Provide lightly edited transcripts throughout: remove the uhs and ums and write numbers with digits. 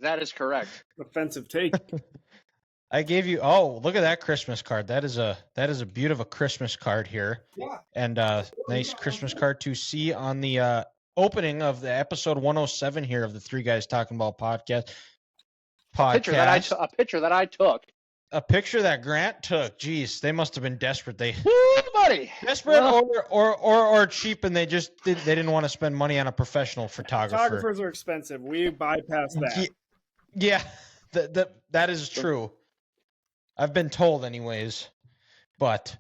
That is correct. Offensive take. I gave you. Oh, look at that Christmas card. That is a beautiful Christmas card here. Yeah. And nice Christmas card to see on the opening of the episode 107 here of the Three Guys Talking About podcast. A picture that I took. A picture that Grant took. Jeez, they must have been desperate. Buddy. Desperate or cheap, and they didn't want to spend money on a professional photographer. Photographers are expensive. We bypass that. Yeah, that is true. I've been told, anyways. But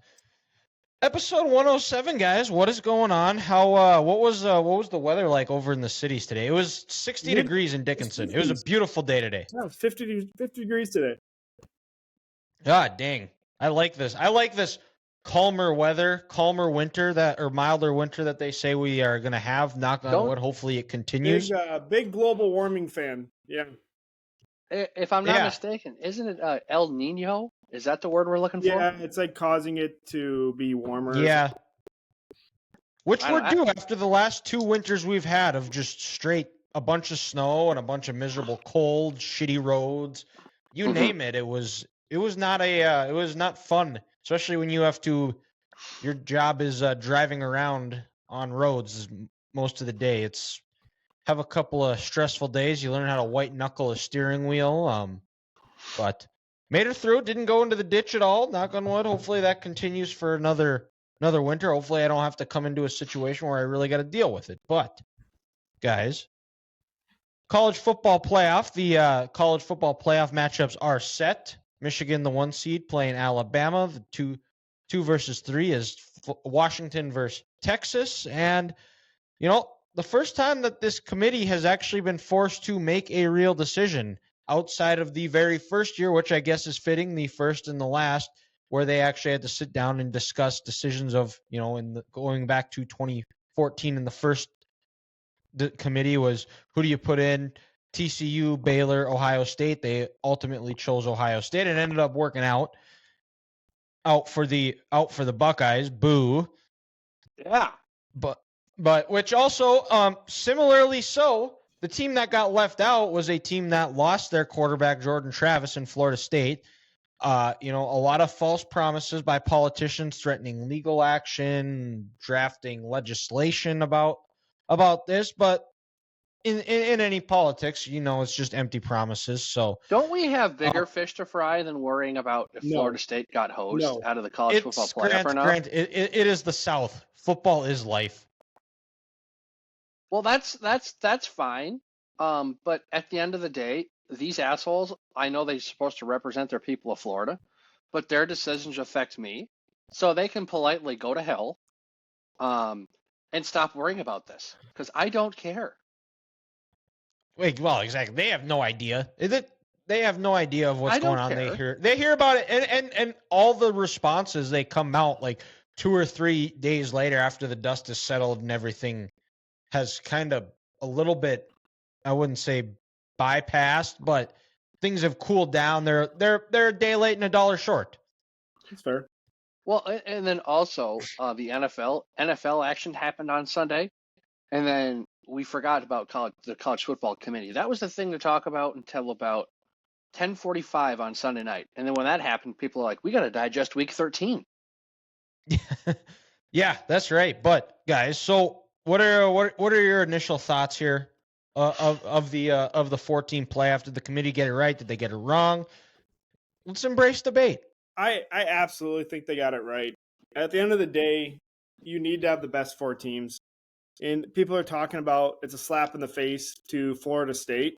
episode 107, guys, what is going on? How what was the weather like over in the cities today? It was 60 degrees in Dickinson. It was a beautiful day today. No, it's 50 degrees today. God dang. I like this. I like this calmer weather, calmer winter or milder winter that they say we are going to have. Knock on wood. Hopefully it continues. Big global warming fan. Yeah. If I'm not mistaken, isn't it El Nino? Is that the word we're looking for? Yeah, it's like causing it to be warmer. Yeah. Which we're due after the last 2 winters we've had of just straight a bunch of snow and a bunch of miserable cold, shitty roads. You name it. It was not fun, especially when you have to. Your job is driving around on roads most of the day. It's have a couple of stressful days. You learn how to white knuckle a steering wheel. But made it through. Didn't go into the ditch at all. Knock on wood. Hopefully that continues for another winter. Hopefully I don't have to come into a situation where I really got to deal with it. But guys, college football playoff. The college football playoff matchups are set. Michigan, the 1 seed, playing Alabama. The 2 versus 3 is Washington versus Texas. And, the first time that this committee has actually been forced to make a real decision outside of the very first year, which I guess is fitting, the first and the last, where they actually had to sit down and discuss decisions of, going back to 2014 in the first committee was who do you put in? TCU, Baylor, Ohio State. They ultimately chose Ohio State and ended up working out for the Buckeyes. Boo. Yeah. But which also similarly so, the team that got left out was a team that lost their quarterback Jordan Travis in Florida State. A lot of false promises by politicians threatening legal action, drafting legislation about this, but in any politics, it's just empty promises. So don't we have bigger fish to fry than worrying about if Florida State got hosed out of the college football playoff or not? Grant, it is the South. Football is life. Well, that's fine. But at the end of the day, these assholes, I know they're supposed to represent their people of Florida, but their decisions affect me. So they can politely go to hell and stop worrying about this because I don't care. Wait, well, exactly. They have no idea. They have no idea of what's going on. They hear about it, and all the responses, they come out like 2 or 3 days later after the dust is settled and everything has kind of a little bit, I wouldn't say bypassed, but things have cooled down. They're a day late and a dollar short. That's fair. Well, and then also the NFL action happened on Sunday, and then we forgot about the college football committee. That was the thing to talk about until about 10:45 on Sunday night, and then when that happened, people are like, "We got to digest Week 13." Yeah, that's right. But guys, so what are your initial thoughts here of the 14 playoff? Did the committee get it right? Did they get it wrong? Let's embrace debate. I absolutely think they got it right. At the end of the day, you need to have the best 4 teams. And people are talking about it's a slap in the face to Florida State.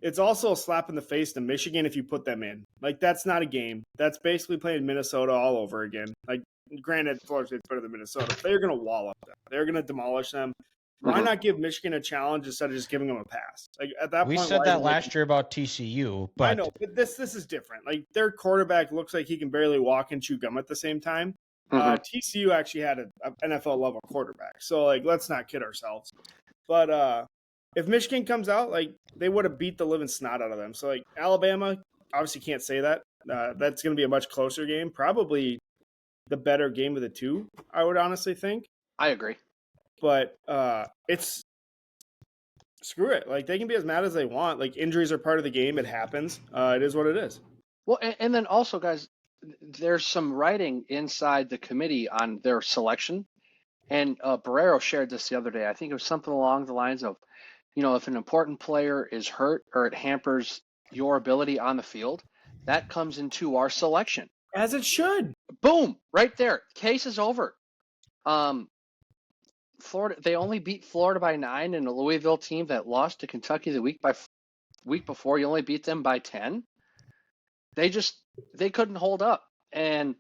It's also a slap in the face to Michigan if you put them in. Like, that's not a game. That's basically playing Minnesota all over again. Like, granted, Florida State's better than Minnesota. They're going to wallop them. They're going to demolish them. Why not give Michigan a challenge instead of just giving them a pass? Like, at that point, we said that last year about TCU, but I know, but this is different. Like, their quarterback looks like he can barely walk and chew gum at the same time. TCU actually had an NFL level quarterback, so like, let's not kid ourselves. But if Michigan comes out, like, they would have beat the living snot out of them. So like, Alabama obviously can't say that. That's going to be a much closer game, probably the better game of the 2. I would honestly think. I agree. But it's screw it. Like, they can be as mad as they want. Like, injuries are part of the game. It happens. It is what it is. Well, and then also, guys, there's some writing inside the committee on their selection. And Barrero shared this the other day. I think it was something along the lines of, if an important player is hurt or it hampers your ability on the field, that comes into our selection. As it should. Boom, right there. Case is over. Florida, they only beat Florida by 9, and a Louisville team that lost to Kentucky the week before, you only beat them by 10. They couldn't hold up. And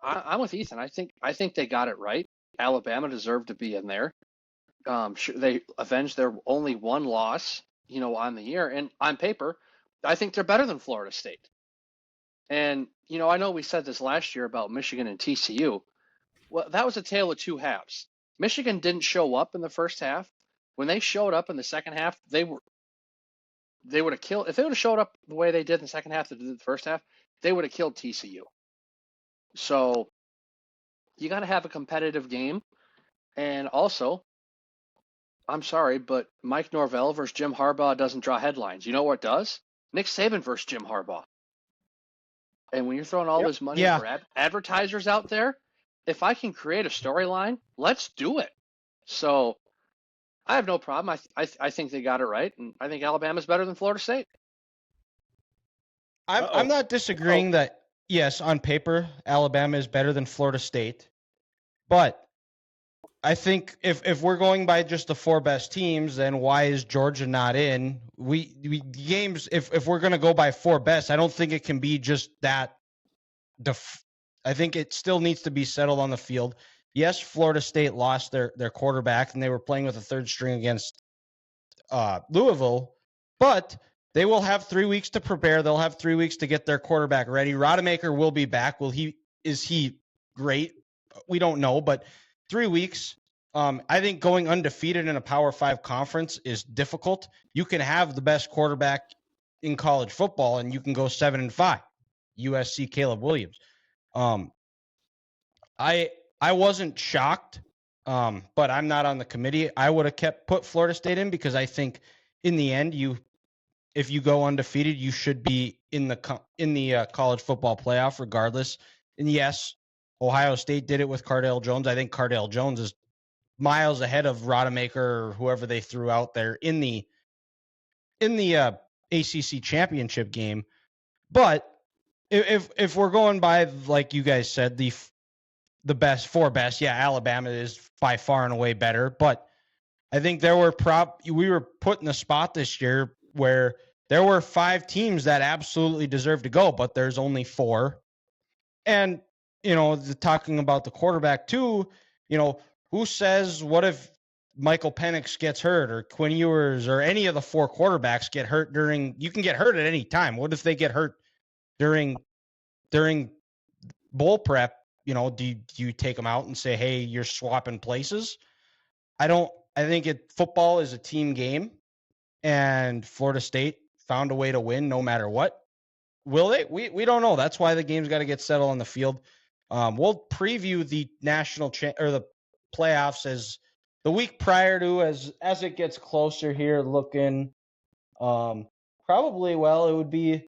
I'm with Ethan. I think they got it right. Alabama deserved to be in there. They avenged their only one loss, on the year. And on paper, I think they're better than Florida State. And, I know we said this last year about Michigan and TCU. Well, that was a tale of two halves. Michigan didn't show up in the first half. When they showed up in the second half, they would have killed. If they would have showed up the way they did in the second half that they did the first half, they would have killed TCU. So you got to have a competitive game. And also, I'm sorry, but Mike Norvell versus Jim Harbaugh doesn't draw headlines. You know what does? Nick Saban versus Jim Harbaugh. And when you're throwing all this money for advertisers out there, if I can create a storyline, let's do it. So I have no problem. I think they got it right, and I think Alabama's better than Florida State. I'm not disagreeing that, yes, on paper, Alabama is better than Florida State. But I think if we're going by just the 4 best teams, then why is Georgia not in? Games, if we're going to go by 4 best, I don't think it can be just that. I think it still needs to be settled on the field. Yes, Florida State lost their quarterback, and they were playing with a third string against Louisville, but they will have 3 weeks to prepare. They'll have 3 weeks to get their quarterback ready. Rodemaker will be back. Is he great? We don't know, but 3 weeks. I think going undefeated in a Power 5 conference is difficult. You can have the best quarterback in college football, and you can go 7-5. USC Caleb Williams. I wasn't shocked, but I'm not on the committee. I would have put Florida State in because I think in the end, if you go undefeated, you should be in the college football playoff regardless. And yes, Ohio State did it with Cardale Jones. I think Cardale Jones is miles ahead of Rodemaker or whoever they threw out there in the ACC championship game. But if we're going by, like you guys said, the best 4 best, yeah, Alabama is by far and away better. But I think we were put in a spot this year where there were 5 teams that absolutely deserved to go, but there's only 4. And talking about the quarterback too, who says what if Michael Penix gets hurt or Quinn Ewers or any of the 4 quarterbacks get hurt you can get hurt at any time. What if they get hurt during bowl prep? Do you take them out and say, hey, you're swapping places? I think football is a team game, and Florida State found a way to win no matter what. Will they? We don't know. That's why the game's got to get settled on the field. We'll preview the or the playoffs as the week prior to as it gets closer here. Looking, probably it would be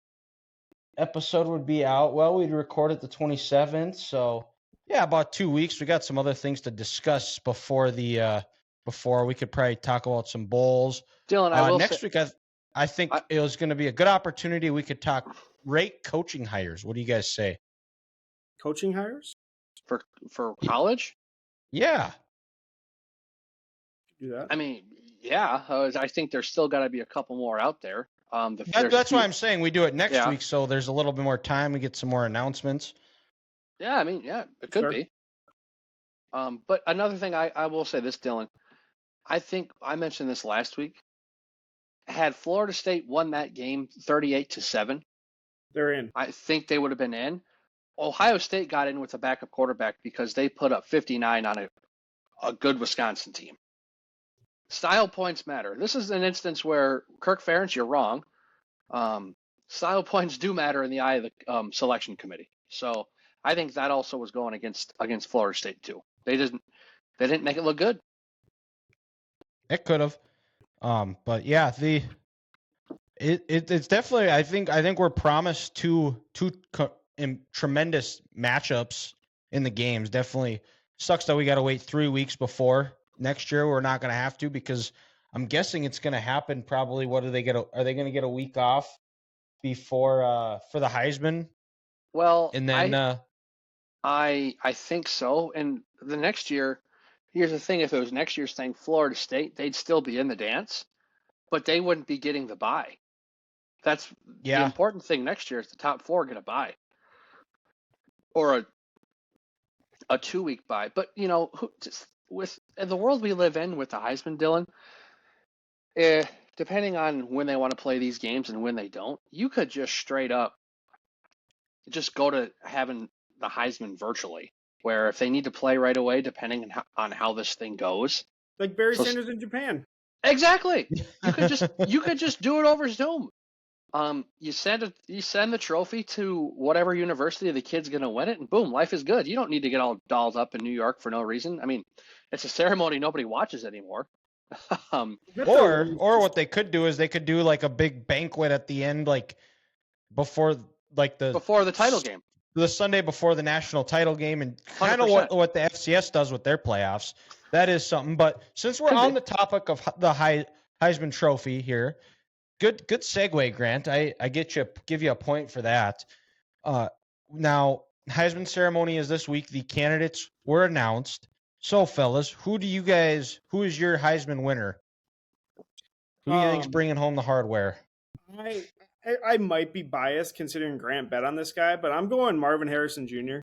episode would be out. Well, we'd record it the 27th, so yeah, about 2 weeks. We got some other things to discuss before we could probably talk about some bowls. Dylan, next week. I think it was going to be a good opportunity. We could talk rate coaching hires. What do you guys say? Coaching hires for college? Yeah. Do that. I mean, yeah. I think there's still got to be a couple more out there. That's why I'm saying we do it next week, so there's a little bit more time. We get some more announcements. Yeah, I mean, yeah, it could be. But another thing I will say this, Dylan. I think I mentioned this last week. Had Florida State won that game 38-7, they're in. I think they would have been in. Ohio State got in with a backup quarterback because they put up 59 on a good Wisconsin team. Style points matter. This is an instance where Kirk Ferentz, you're wrong. Style points do matter in the eye of the selection committee. So I think that also was going against Florida State too. They didn't make it look good. It could have. But yeah, it's definitely. I think we're promised two tremendous matchups in the games. Definitely sucks that we got to wait 3 weeks before next year. We're not going to have to because I'm guessing it's going to happen. Probably. What do they get? Are they going to get a week off before for the Heisman? Well, And then I think so. And the next year, here's the thing: if it was next year's thing, Florida State, they'd still be in the dance, but they wouldn't be getting the bye. That's the yeah, important thing next year is the top four get a bye or a 2 week bye. But just with the world we live in with the Heisman, Dylan, depending on when they want to play these games and when they don't, you could just straight up just go to having the Heisman virtually, where if they need to play right away, depending on how this thing goes. Like Barry Sanders in Japan. Exactly. You could just do it over Zoom. You send the trophy to whatever university the kid's gonna win it, and boom, life is good. You don't need to get all dolled up in New York for no reason. I mean, it's a ceremony nobody watches anymore. or what they could do is they could do like a big banquet at the end, like before the title game, the Sunday before the national title game, and kind 100%. of what the FCS does with their playoffs. That is something. But since we're on the topic of the Heisman Trophy here, good segue, Grant. I give you a point for that. Now Heisman ceremony is this week. The candidates were announced. So, fellas, who is your Heisman winner? Who do you think's bringing home the hardware? I might be biased considering Grant bet on this guy, but I'm going Marvin Harrison Jr.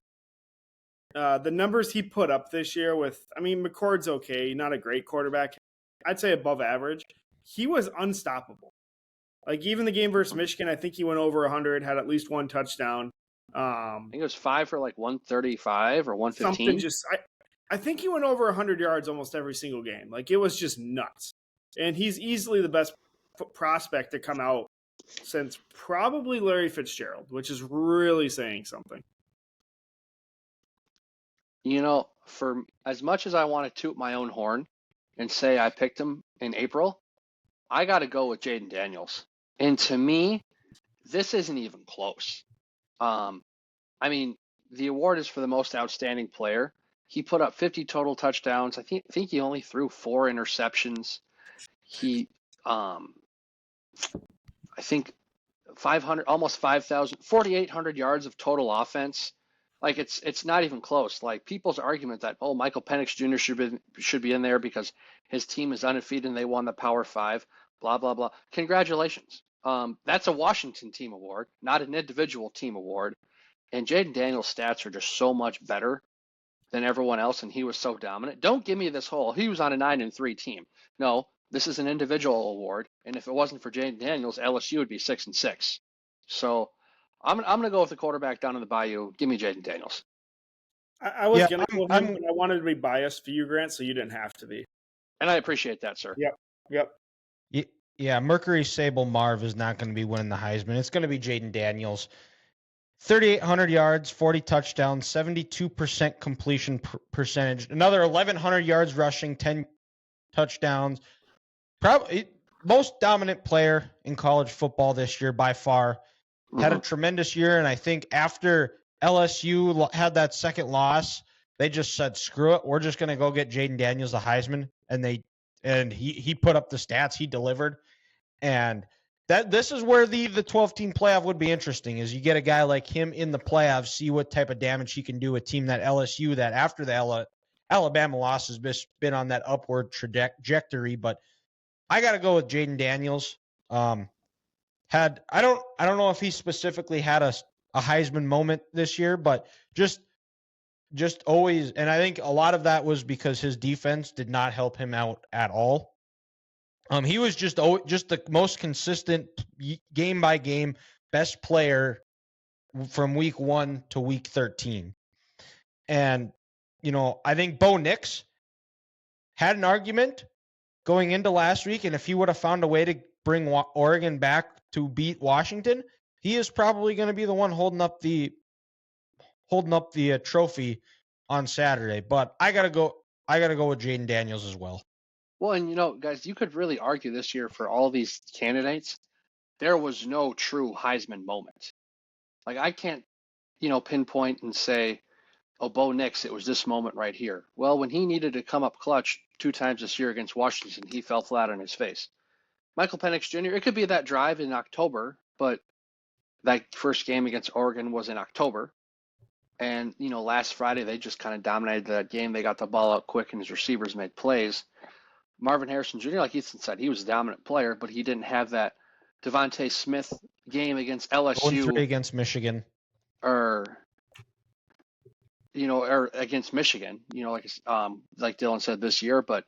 The numbers he put up this year McCord's okay, not a great quarterback. I'd say above average. He was unstoppable. Like even the game versus Michigan, I think he went over 100, had at least one touchdown. I think it was 5 for like 135 or 115. I think he went over 100 yards almost every single game. Like it was just nuts. And he's easily the best prospect to come out since probably Larry Fitzgerald, which is really saying something. For as much as I want to toot my own horn and say I picked him in April, I got to go with Jaden Daniels. And to me, this isn't even close. The award is for the most outstanding player. He put up 50 total touchdowns. I think he only threw 4 interceptions. He, I think 500, almost 5,000, 4,800 yards of total offense. Like it's not even close. Like people's argument that Michael Penix Jr. should be in there because his team is undefeated and they won the Power 5. Blah blah blah. Congratulations. That's a Washington team award, not an individual team award. And Jaden Daniels' stats are just so much better than everyone else, and he was so dominant. Don't give me this whole he was on a 9-3 team. No, this is an individual award, and if it wasn't for Jaden Daniels, LSU would be 6-6. So I'm gonna go with the quarterback down in the Bayou. Give me Jaden Daniels. I was gonna go with him, but I wanted to be biased for you, Grant, so you didn't have to be. And I appreciate that, sir. Yep. Yeah, Mercury Sable Marv is not going to be winning the Heisman. It's going to be Jaden Daniels. 3,800 yards, 40 touchdowns, 72% completion percentage, another 1,100 yards rushing, 10 touchdowns. Probably most dominant player in college football this year by far. Had a tremendous year, and I think after LSU had that second loss, they just said, screw it, we're just going to go get Jaden Daniels the Heisman, and he put up the stats, he delivered. And this is where the 12-team playoff would be interesting, is you get a guy like him in the playoffs, see what type of damage he can do, a team that LSU that after the Alabama loss has been on that upward trajectory. But I got to go with Jaden Daniels. I don't know if he specifically had a Heisman moment this year, but just always, and I think a lot of that was because his defense did not help him out at all. He was just the most consistent game by game best player from week 1 to week 13. And, I think Bo Nix had an argument going into last week. And if he would have found a way to bring Oregon back to beat Washington, he is probably going to be the one holding up the trophy on Saturday. But I gotta go with Jaden Daniels as well. Well, and guys, you could really argue this year for all these candidates, there was no true Heisman moment. Like I can't, pinpoint and say, oh, Bo Nix, it was this moment right here. Well, when he needed to come up clutch 2 times this year against Washington, he fell flat on his face. Michael Penix Jr., it could be that drive in October, but that first game against Oregon was in October. And, last Friday, they just kind of dominated that game. They got the ball out quick, and his receivers made plays. Marvin Harrison Jr., like Ethan said, he was a dominant player, but he didn't have that Devontae Smith game against LSU. 0-3 against Michigan. Or against Michigan, like Dylan said this year. But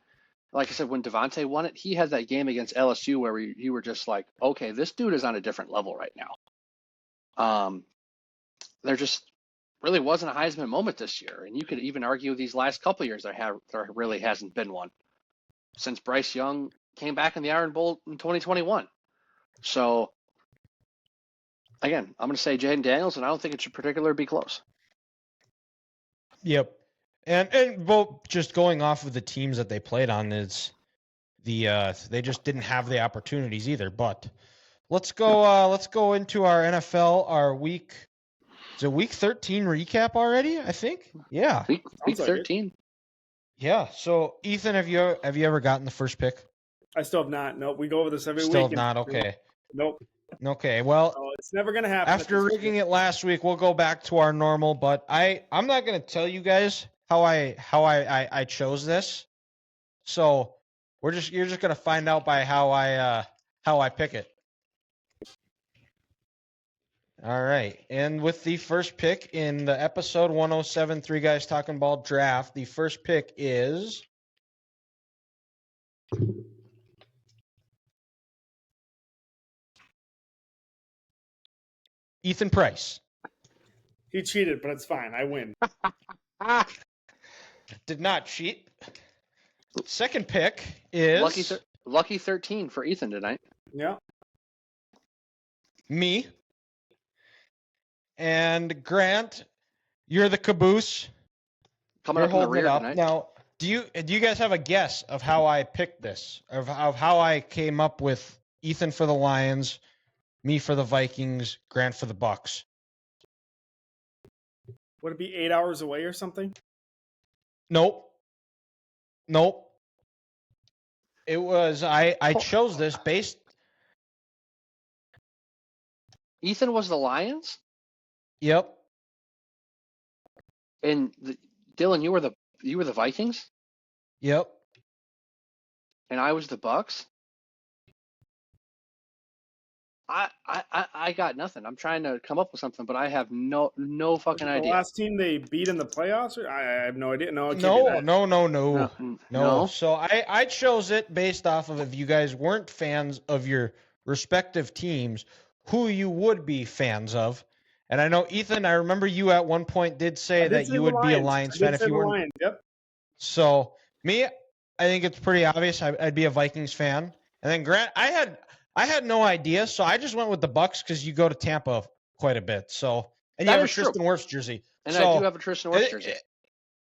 like I said, when Devontae won it, he had that game against LSU where you were just like, okay, this dude is on a different level right now. There just really wasn't a Heisman moment this year. And you could even argue these last couple of years there really hasn't been one since Bryce Young came back in the Iron Bowl in 2021. So again, I'm going to say Jaden Daniels, and I don't think it should particularly be close. Yep. And both just going off of the teams that they played on is they just didn't have the opportunities either. But let's go into our NFL, our week 13 recap already, I think. Yeah. Week 13. Yeah. So Ethan, have you ever gotten the first pick? I still have not. Nope. We go over this every week. Still have not. Okay. Nope. Okay. Well, it's never gonna happen. After rigging it last week, we'll go back to our normal. But I'm not gonna tell you guys how I chose this. So you're just gonna find out by how I pick it. All right. And with the first pick in the episode 107, Three Guys Talking Ball draft, the first pick is Ethan Price. He cheated, but it's fine. I win. Did not cheat. Second pick is lucky 13 for Ethan tonight. Yeah. Me. And Grant, you're the caboose. Coming up in the rear tonight. Now, do you guys have a guess of how I picked this? Of how I came up with Ethan for the Lions, me for the Vikings, Grant for the Bucks? Would it be 8 hours away or something? Nope. It was I chose this based. Ethan was the Lions? Yep. And Dylan, you were the Vikings? Yep. And I was the Bucks? I got nothing. I'm trying to come up with something, but I have no fucking idea. The last team they beat in the playoffs? I have no idea. No, No. So I chose it based off of if you guys weren't fans of your respective teams, who you would be fans of. And I know, Ethan, I remember you at one point did say that you would be a Lions fan if you weren't. Yep. So me, I think it's pretty obvious I'd be a Vikings fan. And then Grant, I had no idea, so I just went with the Bucks because you go to Tampa quite a bit. So and you have a Tristan Wirfs jersey. And I do have a Tristan Wirfs jersey.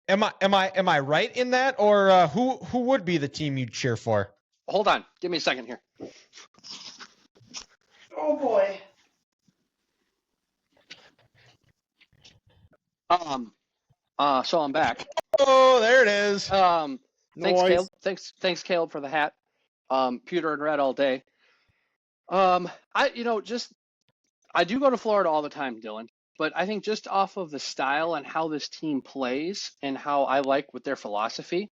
Am I right in that, or who would be the team you'd cheer for? Hold on, give me a second here. Oh boy. So I'm back. Oh, there it is. Thanks, Caleb. Thanks, Caleb, for the hat. Pewter and red all day. I do go to Florida all the time, Dylan, but I think just off of the style and how this team plays and how I like with their philosophy,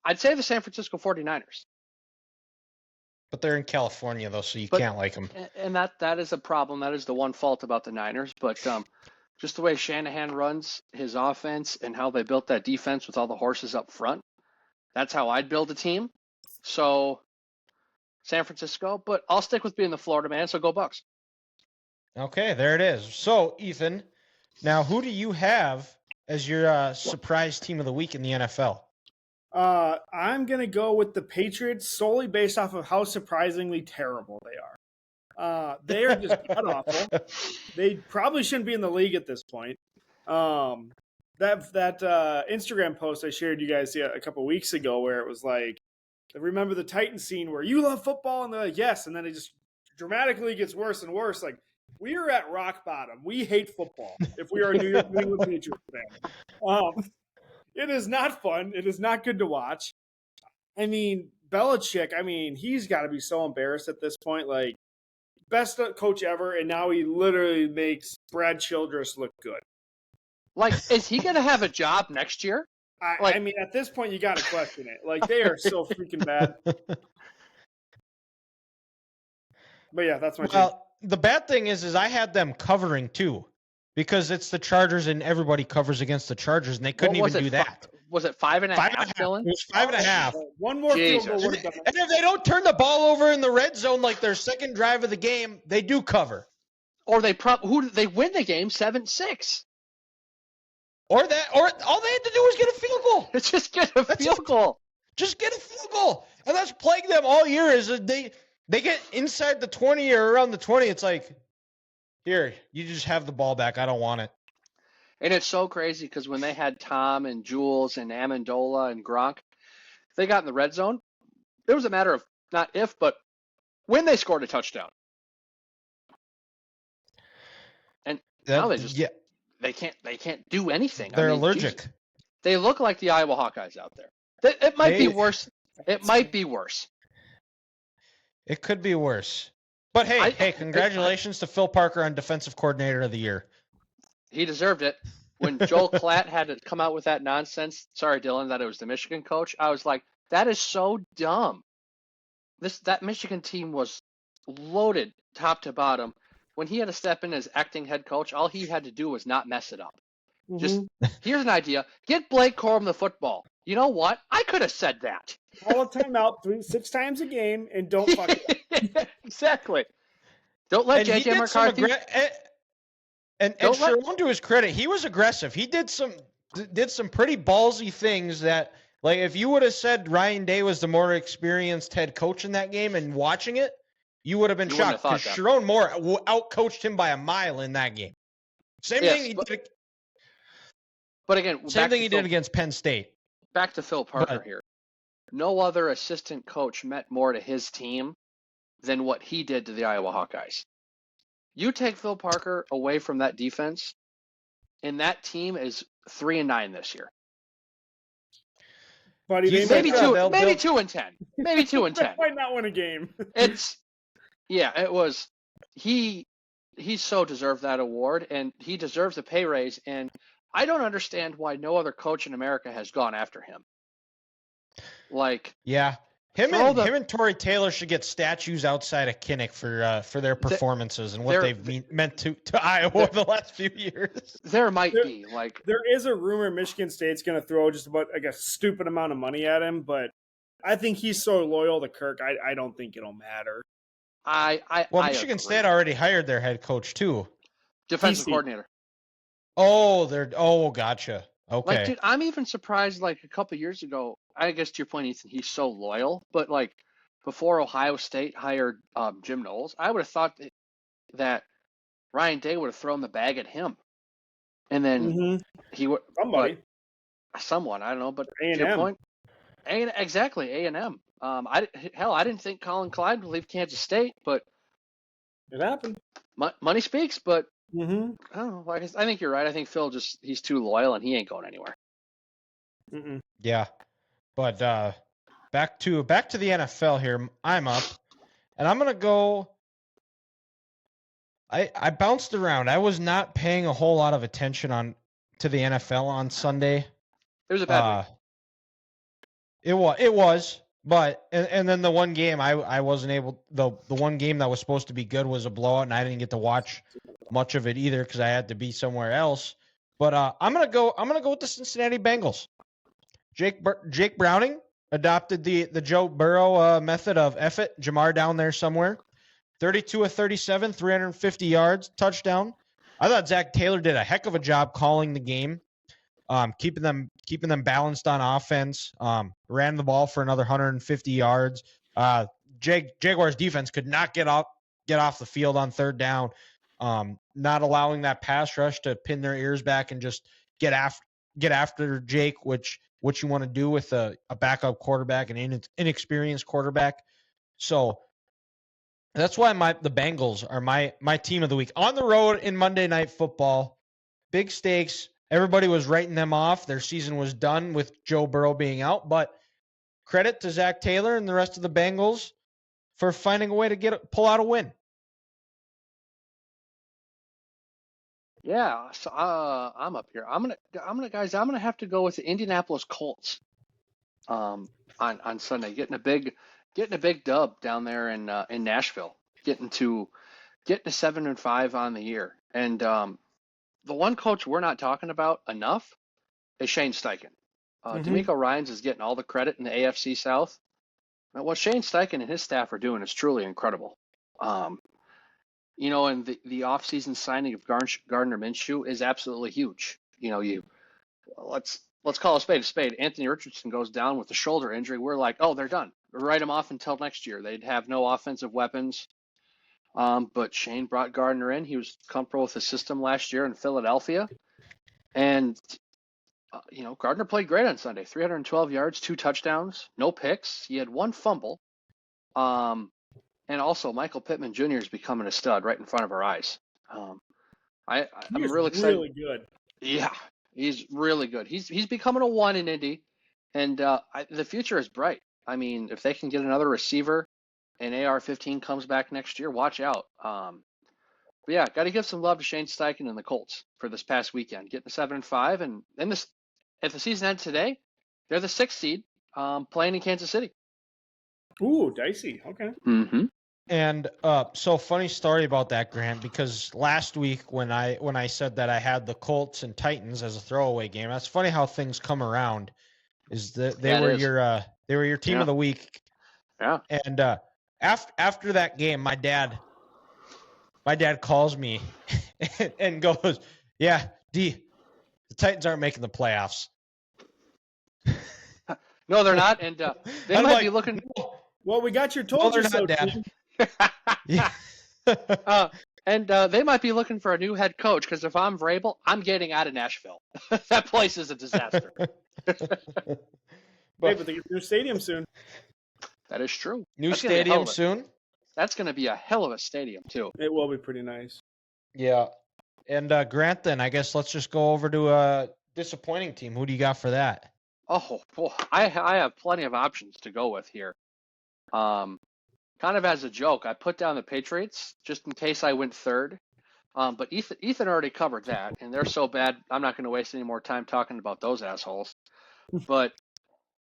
I'd say the San Francisco 49ers. But they're in California, though, so you can't like them. And that is a problem. That is the one fault about the Niners. But just the way Shanahan runs his offense and how they built that defense with all the horses up front, that's how I'd build a team. So San Francisco, but I'll stick with being the Florida man, so go Bucks. Okay, there it is. So, Ethan, now who do you have as your surprise team of the week in the NFL? I'm going to go with the Patriots solely based off of how surprisingly terrible they are. They are just god-awful. They probably shouldn't be in the league at this point. That Instagram post I shared you guys a couple weeks ago where it was like, remember the Titans scene where you love football, and they're like, yes, and then it just dramatically gets worse and worse. Like, we are at rock bottom. We hate football if we are a New England Patriots fan. It is not fun. It is not good to watch. I mean, Belichick, he's got to be so embarrassed at this point. Like, best coach ever, and now he literally makes Brad Childress look good. Like, is he going to have a job next year? At this point, you got to question it. Like, they are so freaking bad. But yeah, that's my team. The bad thing is I had them covering too, because it's the Chargers and everybody covers against the Chargers, and they couldn't even do that. Was it 5.5, Dylan? It was 5.5. One more field goal would have done it. And if they don't turn the ball over in the red zone like their second drive of the game, they do cover. Or they win the game 7-6. Or all they had to do was get a field goal. Just get a field goal. Just get a field goal. And that's plagued them all year is that they get inside the 20 or around the 20. It's like, here, you just have the ball back. I don't want it. And it's so crazy because when they had Tom and Jules and Amendola and Gronk, they got in the red zone. It was a matter of not if, but when they scored a touchdown. And now they can't do anything. They're allergic. Jesus, they look like the Iowa Hawkeyes out there. It might be worse. It might be worse. It could be worse. But hey, congratulations to Phil Parker on Defensive Coordinator of the Year. He deserved it. When Joel Klatt had to come out with that nonsense, sorry, Dylan, that it was the Michigan coach, I was like, that is so dumb. That Michigan team was loaded top to bottom. When he had to step in as acting head coach, all he had to do was not mess it up. Mm-hmm. Just, here's an idea. Get Blake Corum the football. You know what? I could have said that. Call a timeout 6 times a game and don't fuck it up. Exactly. Don't let J.J. McCarthy... And Sharon, to his credit, he was aggressive. He did some pretty ballsy things that, like, if you would have said Ryan Day was the more experienced head coach in that game and watching it, you would have been shocked because Sharon Moore outcoached him by a mile in that game. Same thing he did. But again, same thing he did against Penn State. Back to Phil Parker here. No other assistant coach meant more to his team than what he did to the Iowa Hawkeyes. You take Phil Parker away from that defense, and that team is 3-9 this year. Buddy, maybe 2-10. Maybe 2-10. They might not win a game. It was. He so deserved that award, and he deserves a pay raise. And I don't understand why no other coach in America has gone after him. Like, yeah. Him and Torrey Taylor should get statues outside of Kinnick for their performances and what they've meant to Iowa the last few years. There is a rumor Michigan State's going to throw just about a stupid amount of money at him, but I think he's so loyal to Kirk. I don't think it'll matter. Michigan State already hired their head coach too, defensive coordinator. Gotcha. Okay. Like, dude, I'm even surprised. Like a couple of years ago, I guess to your point, Ethan, he's so loyal. But like before Ohio State hired Jim Knowles, I would have thought that Ryan Day would have thrown the bag at him, and then he would someone I don't know. But A&M. To your point, exactly A&M. I didn't think Colin Clyde would leave Kansas State, but it happened. Money speaks, but. I don't know. I think you're right. I think Phil he's too loyal and he ain't going anywhere. Yeah. But back to the NFL here. I'm up. And I'm going to go I bounced around. I was not paying a whole lot of attention to the NFL on Sunday. It was a bad week. It was. But and then the one game I wasn't able the one game that was supposed to be good was a blowout, and I didn't get to watch much of it either because I had to be somewhere else. But I'm gonna go with the Cincinnati Bengals. Jake Browning adopted the Joe Burrow method of F it, Jamar down there somewhere. 32 of 37, 350 yards, touchdown. I thought Zach Taylor did a heck of a job calling the game. Keeping them balanced on offense. Ran the ball for another 150 yards. Jaguars defense could not get off the field on third down. Not allowing that pass rush to pin their ears back and just get after Jake, which what you want to do with a backup quarterback, an inexperienced quarterback. So that's why the Bengals are my team of the week. On the road in Monday Night Football, big stakes. Everybody was writing them off. Their season was done with Joe Burrow being out, but credit to Zach Taylor and the rest of the Bengals for finding a way to pull out a win. Yeah, so I'm up here. I'm gonna have to go with the Indianapolis Colts on Sunday, getting a big dub down there in Nashville, getting to 7-5 on the year. And the one coach we're not talking about enough is Shane Steichen. D'Amico Ryans is getting all the credit in the AFC South. Now, what Shane Steichen and his staff are doing is truly incredible. And the offseason signing of Gardner Minshew is absolutely huge. Let's call a spade a spade. Anthony Richardson goes down with a shoulder injury. We're like, oh, they're done. Write him off until next year. They'd have no offensive weapons. But Shane brought Gardner in. He was comfortable with the system last year in Philadelphia. And, Gardner played great on Sunday. 312 yards, 2 touchdowns, no picks. He had 1 fumble. And also, Michael Pittman Jr. is becoming a stud right in front of our eyes. I'm really excited. Really good. Yeah, he's really good. He's becoming a 1 in Indy, and the future is bright. I mean, if they can get another receiver and AR-15 comes back next year, watch out. But yeah, got to give some love to Shane Steichen and the Colts for this past weekend, getting 7-5, and if the season ends today, they're the 6th seed, playing in Kansas City. Ooh, dicey. Okay. Mm-hmm. And so funny story about that, Grant, because last week when I said that I had the Colts and Titans as a throwaway game, that's funny how things come around. Is that they were your team of the week. Yeah. And after that game, my dad calls me and goes, "Yeah, D, the Titans aren't making the playoffs." No, they're not, and they might be looking. Well, we got your told you so, Dad. Yeah. And they might be looking for a new head coach, because if I'm Vrabel, I'm getting out of Nashville. That place is a disaster. But they get new stadium soon. That is true. New stadium soon? That's going to be a hell of a stadium, too. It will be pretty nice. Yeah. And Grant, then, I guess let's just go over to a disappointing team. Who do you got for that? Oh, boy. I have plenty of options to go with here. Kind of as a joke, I put down the Patriots just in case I went third. But Ethan already covered that, and they're so bad, I'm not going to waste any more time talking about those assholes. But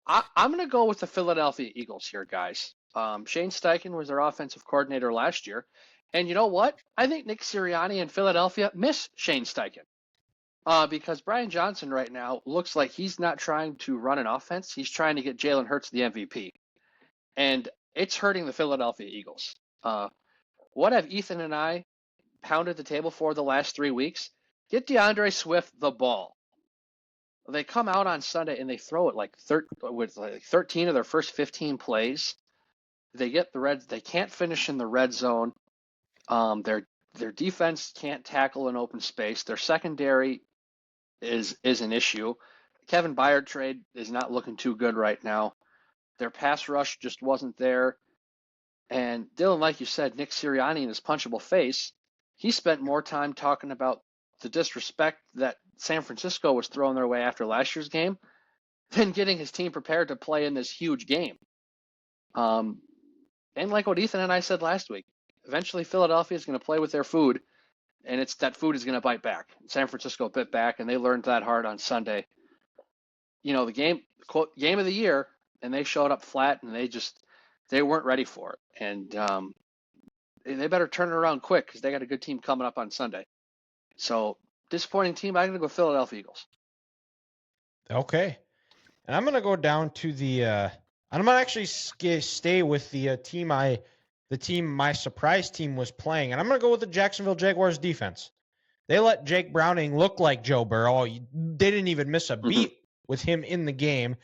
I'm going to go with the Philadelphia Eagles here, guys. Shane Steichen was their offensive coordinator last year. And you know what? I think Nick Sirianni in Philadelphia miss Shane Steichen. Because Brian Johnson right now looks like he's not trying to run an offense. He's trying to get Jalen Hurts the MVP. And it's hurting the Philadelphia Eagles. What have Ethan and I pounded the table for the last 3 weeks? Get DeAndre Swift the ball. They come out on Sunday and they throw it with 13 of their first 15 plays. They get the Reds. They can't finish in the red zone. Their defense can't tackle in open space. Their secondary is an issue. Kevin Byard trade is not looking too good right now. Their pass rush just wasn't there. And Dylan, like you said, Nick Sirianni in his punchable face, he spent more time talking about the disrespect that San Francisco was throwing their way after last year's game than getting his team prepared to play in this huge game. And like what Ethan and I said last week, eventually Philadelphia is going to play with their food, and that food is going to bite back. San Francisco bit back, and they learned that hard on Sunday. The game of the year, and they showed up flat, and they weren't ready for it. And they better turn it around quick, because they got a good team coming up on Sunday. So, disappointing team. I'm going to go Philadelphia Eagles. Okay. And I'm going to go down to I'm going to actually stay with the team my surprise team was playing. And I'm going to go with the Jacksonville Jaguars defense. They let Jake Browning look like Joe Burrow. They didn't even miss a beat with him in the game.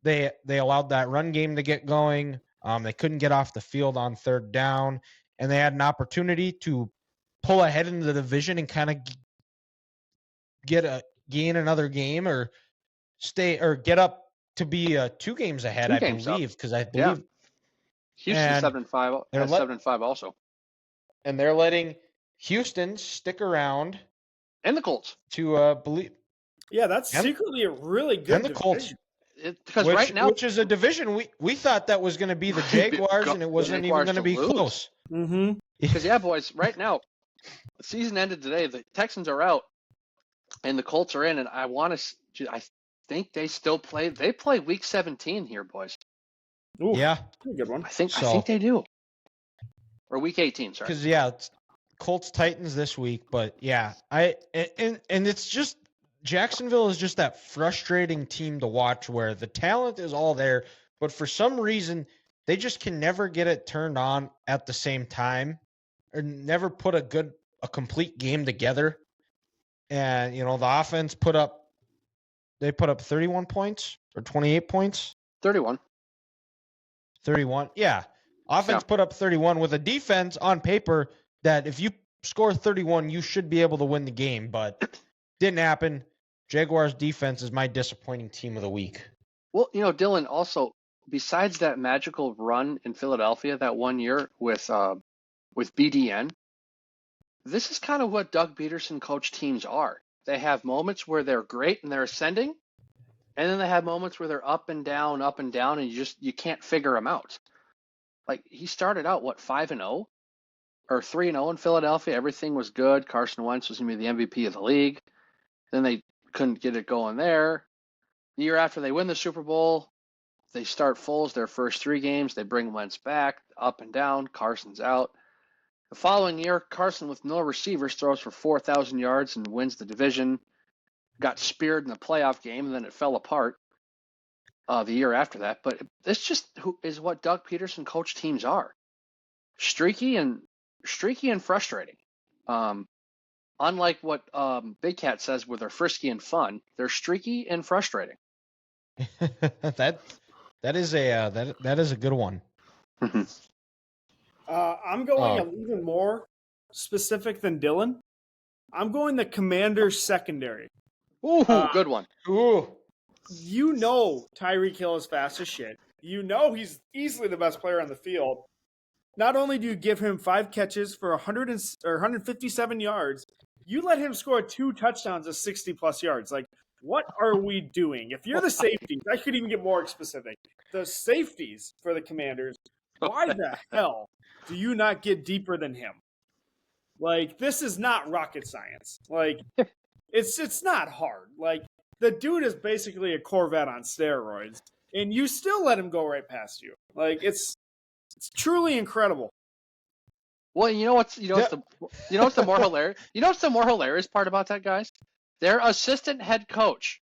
They allowed that run game to get going. They couldn't get off the field on third down. And they had an opportunity to pull ahead into the division and kind of gain another game or stay or get up to be 2 games ahead, 2 I games up. believe, because I believe Houston and 7-5 they're has 7-5 also. and they're letting Houston stick around And the Colts. to believe. Yeah, that's secretly a really good And the Colts. division. Because right now, which is a division we thought that was going to be the Jaguars, and it wasn't even going to be close. Mm-hmm. Because boys, right now, the season ended today. The Texans are out, and the Colts are in. And I think they still play. They play Week 17 here, boys. Ooh, Yeah, a good one. I think they do. Or Week 18, sorry. Because it's Colts Titans this week, but yeah, and it's just Jacksonville is just that frustrating team to watch where the talent is all there, but for some reason they just can never get it turned on at the same time, or never put a complete game together. And the offense put up 31 points or 28 points. 31. 31. Yeah. Offense put up 31 with a defense on paper that if you score 31, you should be able to win the game, but didn't happen. Jaguars defense is my disappointing team of the week. Well, Dylan, also, besides that magical run in Philadelphia that one year with BDN, this is kind of what Doug Peterson coach teams are. They have moments where they're great and they're ascending, and then they have moments where they're up and down, and you can't figure them out. Like, he started out, 5-0 or 3-0 in Philadelphia. Everything was good. Carson Wentz was going to be the MVP of the league. Then they couldn't get it going there. The year after they win the Super Bowl, they start Foles their first 3 games. They bring Wentz back, up and down. Carson's out. The following year, Carson with no receivers throws for 4,000 yards and wins the division. Got speared in the playoff game, and then it fell apart the year after that. But this just is what Doug Peterson coach teams are. Streaky and frustrating. Unlike what Big Cat says where they're frisky and fun, they're streaky and frustrating. that is a good one. I'm going even more specific than Dylan. I'm going the Commanders secondary. Ooh, good one. Ooh. Tyreek Hill is fast as shit. He's easily the best player on the field. Not only do you give him 5 catches for 157 yards, you let him score 2 touchdowns of 60-plus yards. Like, what are we doing? If you're the safeties, I could even get more specific. The safeties for the Commanders, why the hell do you not get deeper than him? Like, this is not rocket science. Like, it's not hard. Like, the dude is basically a Corvette on steroids, and you still let him go right past you. Like, it's truly incredible. Well, what's the more hilarious? What's the more hilarious part about that, guys? Their assistant head coach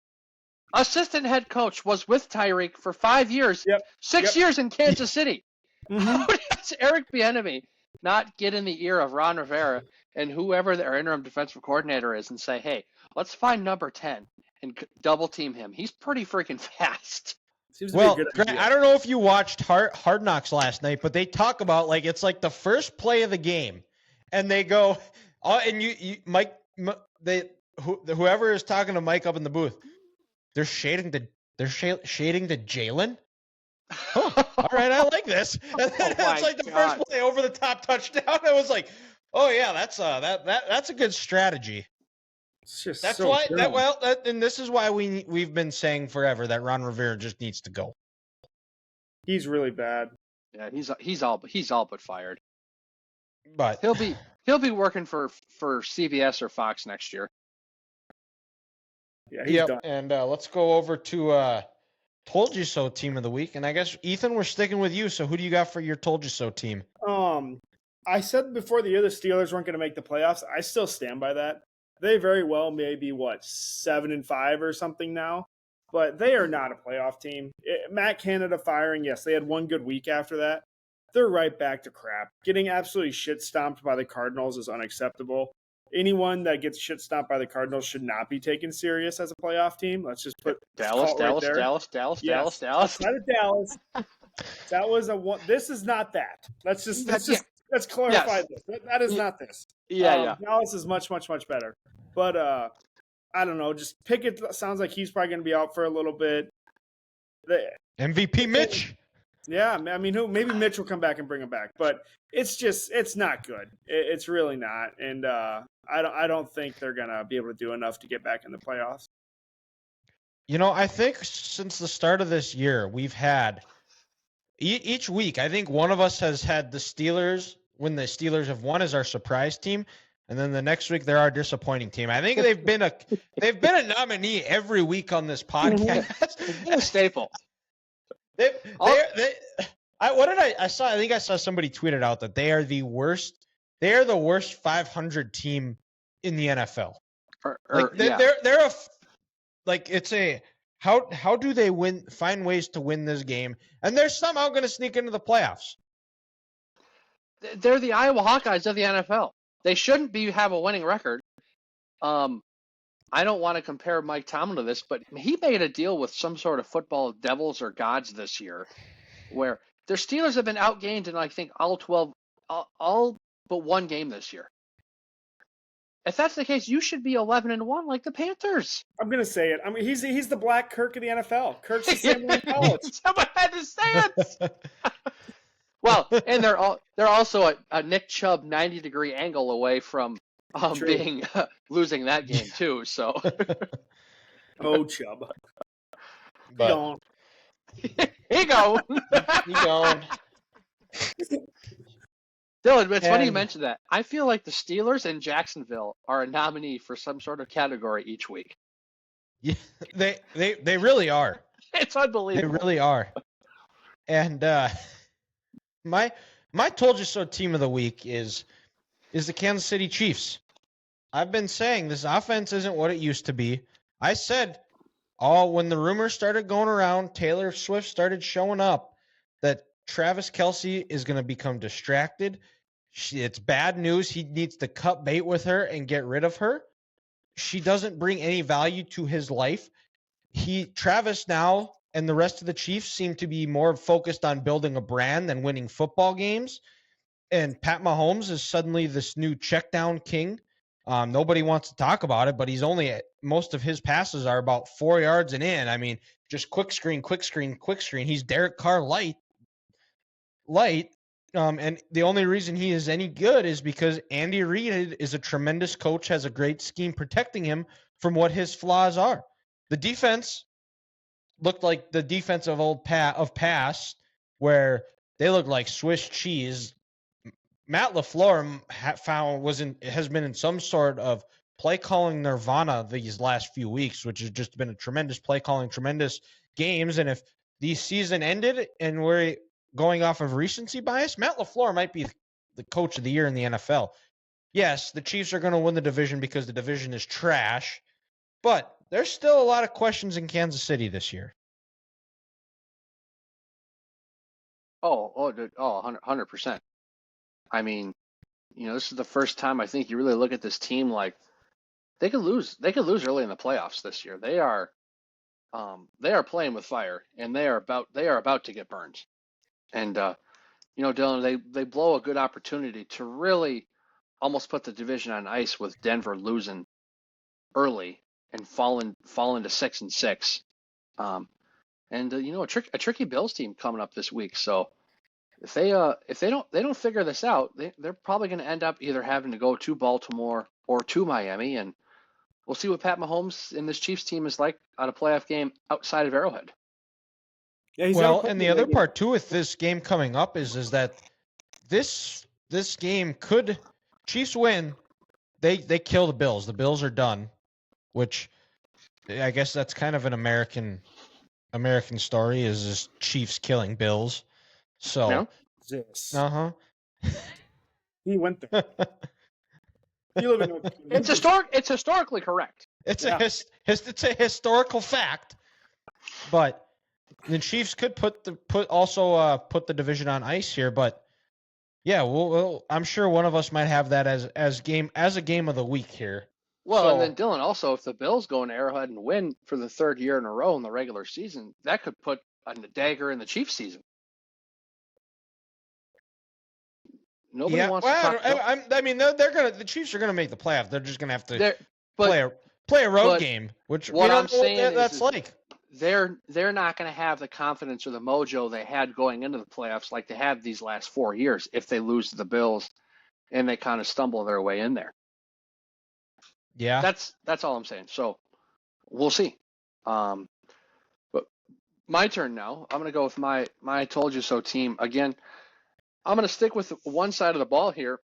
was with Tyreek for 5 years, 6 years in Kansas City. Mm-hmm. How does Eric Bieniemy not get in the ear of Ron Rivera and whoever their interim defensive coordinator is and say, "Hey, let's find number 10 and double team him. He's pretty freaking fast." Well, Grant, I don't know if you watched Hard Knocks last night, but they talk about it's like the first play of the game, and they go, and Mike, whoever is talking to Mike up in the booth, they're shading the Jalen. Oh, all right, I like this. And then it's like the first play over the top touchdown. I was like, oh yeah, that's a good strategy. That's so why and this is why we've been saying forever that Ron Rivera just needs to go. He's really bad. Yeah, he's all but fired. But he'll be working for CBS or Fox next year. Yeah, he's done. And let's go over to Told You So team of the week. And I guess Ethan, we're sticking with you. So who do you got for your Told You So team? I said before the year the Steelers weren't going to make the playoffs. I still stand by that. They very well may be 7-5 or something now, but they are not a playoff team. Matt Canada firing, yes, they had one good week after that. They're right back to crap. Getting absolutely shit stomped by the Cardinals is unacceptable. Anyone that gets shit stomped by the Cardinals should not be taken serious as a playoff team. Let's just put Dallas. Outside of Dallas. That was this is not that. Let's clarify this. That is not this. Yeah. Dallas is much, much, much better. But I don't know. Just Pickett sounds like he's probably going to be out for a little bit. MVP Mitch. Yeah, I mean, maybe Mitch will come back and bring him back, but it's not good. It's really not, and I don't think they're gonna be able to do enough to get back in the playoffs. I think since the start of this year, we've had each week. I think one of us has had the Steelers when the Steelers have won as our surprise team, and then the next week they're our disappointing team. I think they've been a nominee every week on this podcast. It's been a staple. I think I saw somebody tweeted out that they are the worst 500 team in the NFL. How do they find ways to win this game, and they're somehow going to sneak into the playoffs? They're the Iowa Hawkeyes of the NFL. They shouldn't have a winning record. I don't want to compare Mike Tomlin to this, but he made a deal with some sort of football devils or gods this year, where their Steelers have been outgained in I think all but one game this year. If that's the case, you should be 11-1 like the Panthers. I'm gonna say it. I mean, he's the Black Kirk of the NFL. Kirk's the same in college. Someone had to say it. Well, and they're also a Nick Chubb 90-degree angle away from losing that game too. So, oh Chubb, but he gone. Dylan, it's funny you mentioned that. I feel like the Steelers and Jacksonville are a nominee for some sort of category each week. Yeah, they really are. It's unbelievable. They really are. And my told you so team of the week is the Kansas City Chiefs. I've been saying this offense isn't what it used to be. I said, when the rumors started going around, Taylor Swift started showing up, that Travis Kelce is going to become distracted. It's bad news. He needs to cut bait with her and get rid of her. She doesn't bring any value to his life. Travis now and the rest of the Chiefs seem to be more focused on building a brand than winning football games. And Pat Mahomes is suddenly this new check down king. Nobody wants to talk about it, but most of his passes are about 4 yards and in. I mean, just quick screen. He's Derek Carr light. And the only reason he is any good is because Andy Reid is a tremendous coach, has a great scheme protecting him from what his flaws are. The defense looked like the defense of past, where they looked like Swiss cheese. Matt LaFleur has been in some sort of play calling nirvana these last few weeks, which has just been a tremendous play calling, tremendous games. And if the season ended and we're going off of recency bias, Matt LaFleur might be the coach of the year in the NFL. Yes, the Chiefs are going to win the division because the division is trash, but there's still a lot of questions in Kansas City this year. 100%. I mean, this is the first time I think you really look at this team like they could lose early in the playoffs this year. They are playing with fire, and they are about to get burned. And Dylan, they blow a good opportunity to really almost put the division on ice with Denver losing early and falling to 6-6. A tricky Bills team coming up this week. So if they don't figure this out, they're probably going to end up either having to go to Baltimore or to Miami, and we'll see what Pat Mahomes and this Chiefs team is like on a playoff game outside of Arrowhead. Yeah, and the other part too with this game coming up is that this game could Chiefs win, they kill the Bills. The Bills are done, which I guess that's kind of an American story is this Chiefs killing Bills. So he went there. You live in it's historically correct. It's a historical fact, but the Chiefs could put the division on ice here, but yeah, I'm sure one of us might have that as a game of the week here. Well, and then Dylan, also, if the Bills go in Arrowhead and win for the third year in a row in the regular season, that could put a dagger in the Chiefs season. Nobody wants to talk. I mean, the Chiefs are gonna make the playoff. They're just gonna have to play a road But game, which we what don't I'm know what saying that's is like. they're not going to have the confidence or the mojo they had going into the playoffs like they had these last 4 years if they lose to the Bills and they kind of stumble their way in there. Yeah. That's all I'm saying. So we'll see. But my turn now. I'm going to go with my I told you so team again. I'm going to stick with one side of the ball here.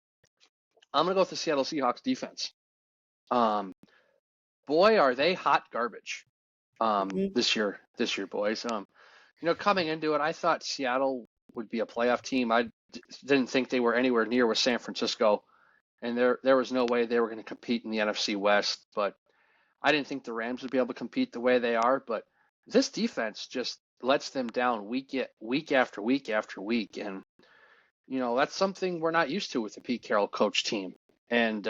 I'm going to go with the Seattle Seahawks defense. Boy, are they hot garbage this year, boys. Coming into it, I thought Seattle would be a playoff team. I didn't think they were anywhere near with San Francisco, and there was no way they were going to compete in the NFC West. But I didn't think the Rams would be able to compete the way they are. But this defense just lets them down week after week after week, and that's something we're not used to with the Pete Carroll coach team. And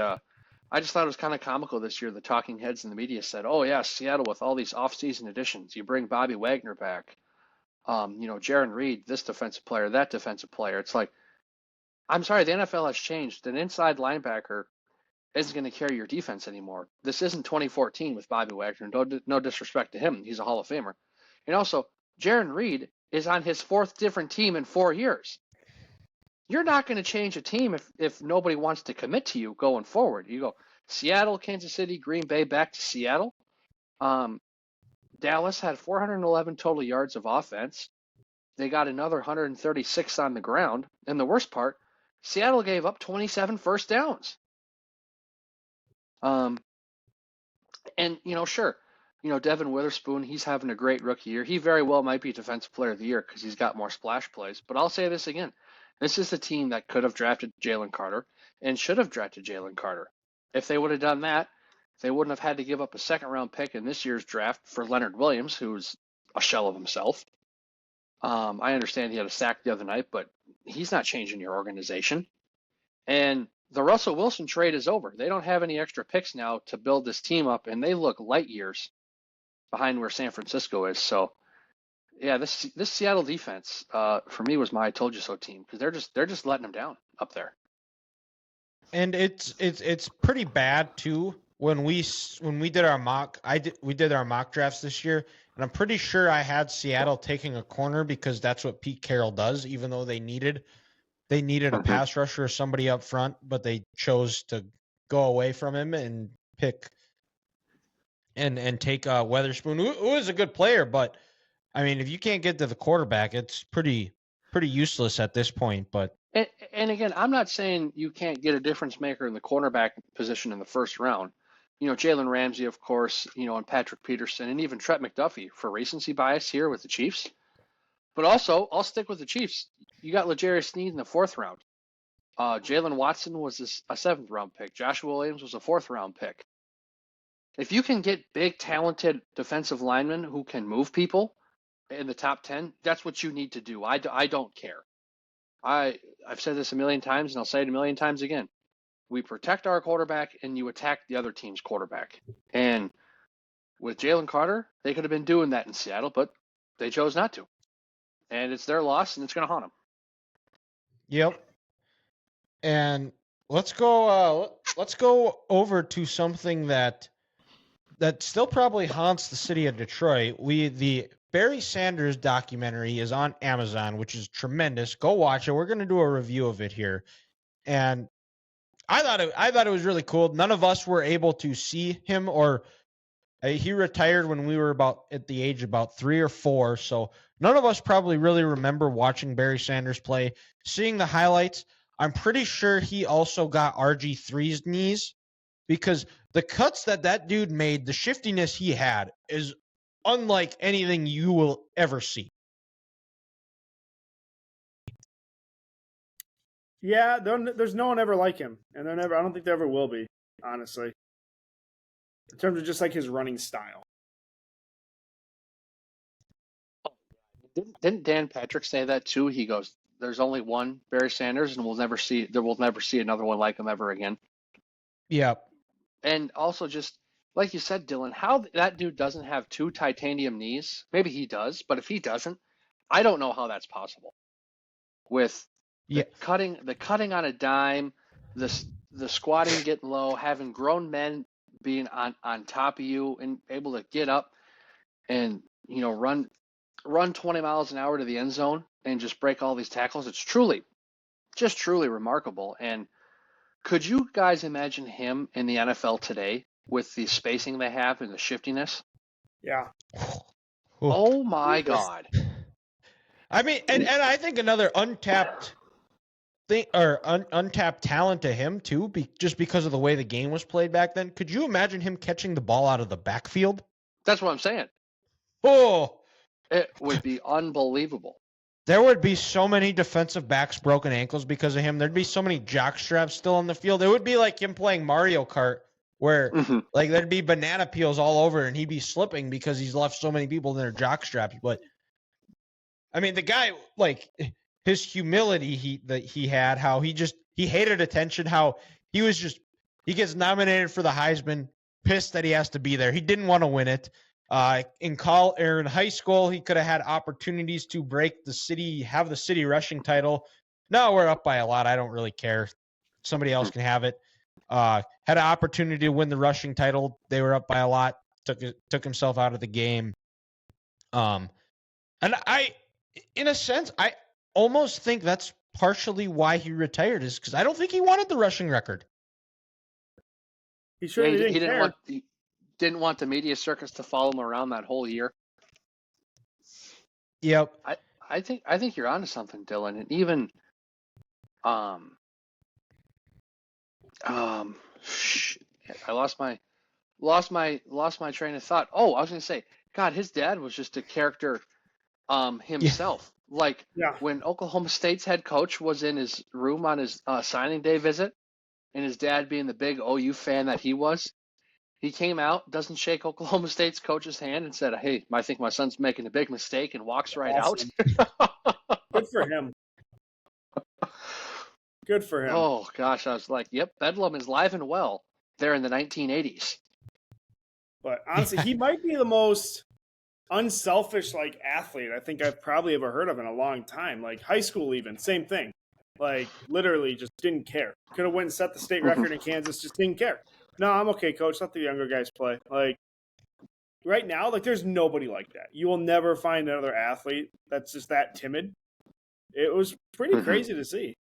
I just thought it was kind of comical this year. The talking heads in the media said, "Oh yeah, Seattle with all these offseason additions. You bring Bobby Wagner back, Jaron Reed, this defensive player, that defensive player." It's like, I'm sorry, the NFL has changed. An inside linebacker isn't going to carry your defense anymore. This isn't 2014 with Bobby Wagner. No disrespect to him. He's a Hall of Famer. And also, Jaron Reed is on his fourth different team in 4 years. You're not going to change a team if nobody wants to commit to you going forward. You go Seattle, Kansas City, Green Bay, back to Seattle. Dallas had 411 total yards of offense. They got another 136 on the ground. And the worst part, Seattle gave up 27 first downs. And, sure, Devin Witherspoon, he's having a great rookie year. He very well might be Defensive Player of the Year because he's got more splash plays. But I'll say this again. This is the team that could have drafted Jalen Carter and should have drafted Jalen Carter. If they would have done that, they wouldn't have had to give up a second-round pick in this year's draft for Leonard Williams, who's a shell of himself. I understand he had a sack the other night, but he's not changing your organization. And the Russell Wilson trade is over. They don't have any extra picks now to build this team up, and they look light years behind where San Francisco is. So, yeah, this Seattle defense for me was my I told you so team because they're just letting them down up there. And it's pretty bad too when we did our we did our mock drafts this year, and I'm pretty sure I had Seattle taking a corner because that's what Pete Carroll does, even though they needed a pass rusher or somebody up front, but they chose to go away from him and pick and take Witherspoon, who is a good player, but I mean, if you can't get to the quarterback, it's pretty useless at this point. But and again, I'm not saying you can't get a difference maker in the cornerback position in the first round. Jalen Ramsey, of course, and Patrick Peterson, and even Trent McDuffie for recency bias here with the Chiefs. But also, I'll stick with the Chiefs. You got L'Jarius Sneed in the 4th round. Jalen Watson was a 7th round pick. Joshua Williams was a 4th round pick. If you can get big, talented defensive linemen who can move people in the top 10, that's what you need to do. I don't care. I've said this a million times, and I'll say it a million times again. We protect our quarterback, and you attack the other team's quarterback. And with Jalen Carter, they could have been doing that in Seattle, but they chose not to. And it's their loss, and it's going to haunt them. Yep. And let's go over to something that still probably haunts the city of Detroit. The Barry Sanders documentary is on Amazon, which is tremendous. Go watch it. We're going to do a review of it here. And I thought it was really cool. None of us were able to see him, or he retired when we were at the age of about 3 or 4. So none of us probably really remember watching Barry Sanders play. Seeing the highlights, I'm pretty sure he also got RG3's knees, because the cuts that dude made, the shiftiness he had is unlike anything you will ever see. Yeah, there's no one ever like him, and I don't think there ever will be, honestly. In terms of just like his running style. Didn't Dan Patrick say that too? He goes, "There's only one Barry Sanders, and we'll never see another one like him ever again." Yeah. And also, just like you said, Dylan, how that dude doesn't have 2 titanium knees? Maybe he does, but if he doesn't, I don't know how that's possible. With the cutting on a dime, the squatting getting low, having grown men being on top of you and able to get up and run 20 miles an hour to the end zone and just break all these tackles. It's truly remarkable. And could you guys imagine him in the NFL today with the spacing they have and the shiftiness? Yeah. Oh my God. I mean, and I think another untapped thing or untapped talent to him too, just because of the way the game was played back then. Could you imagine him catching the ball out of the backfield? That's what I'm saying. Oh, it would be unbelievable. There would be so many defensive backs broken ankles because of him. There'd be so many jock straps still on the field. It would be like him playing Mario Kart where like there'd be banana peels all over and he'd be slipping because he's left so many people in their jock straps. But I mean, the guy, like his humility he had, how he hated attention, how he gets nominated for the Heisman, pissed that he has to be there. He didn't want to win it. In high school, he could have had opportunities to have the city rushing title. No, we're up by a lot. I don't really care. Somebody else can have it. Had an opportunity to win the rushing title. They were up by a lot. Took himself out of the game. And in a sense, I almost think that's partially why he retired, is because I don't think he wanted the rushing record. He certainly didn't care. He didn't want the media circus to follow him around that whole year. Yep. I think you're onto something, Dylan. And even I lost my train of thought. Oh, I was gonna say, God, his dad was just a character himself. Yeah. Like when Oklahoma State's head coach was in his room on his signing day visit, and his dad being the big OU fan that he was, he came out, doesn't shake Oklahoma State's coach's hand, and said, "Hey, I think my son's making a big mistake," and walks right out. Good for him. Good for him. Oh gosh, I was like, "Yep, Bedlam is live and well there in the 1980s." But honestly, he might be the most unselfish athlete I think I've probably ever heard of in a long time. Like high school, even same thing. Like literally, just didn't care. Could have went and set the state record in Kansas. Just didn't care. No, I'm okay, coach. Let the younger guys play. Like right now, there's nobody like that. You will never find another athlete that's just that timid. It was pretty crazy to see.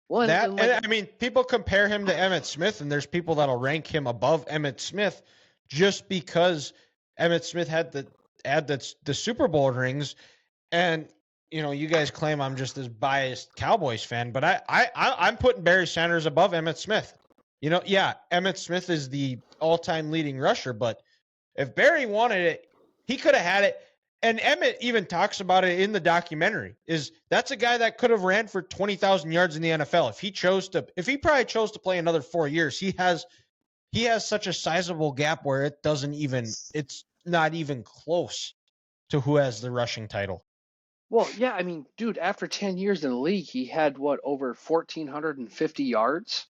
Well, I mean, people compare him to Emmitt Smith, and there's people that'll rank him above Emmitt Smith just because Emmitt Smith had the Super Bowl rings, and you guys claim I'm just this biased Cowboys fan, but I'm putting Barry Sanders above Emmitt Smith. Emmitt Smith is the all-time leading rusher, but if Barry wanted it, he could have had it. And Emmitt even talks about it in the documentary. That's a guy that could have ran for 20,000 yards in the NFL if he probably chose to play another 4 years. He has such a sizable gap where it's not even close to who has the rushing title. Well, yeah, I mean, dude, after 10 years in the league, he had over 1,450 yards,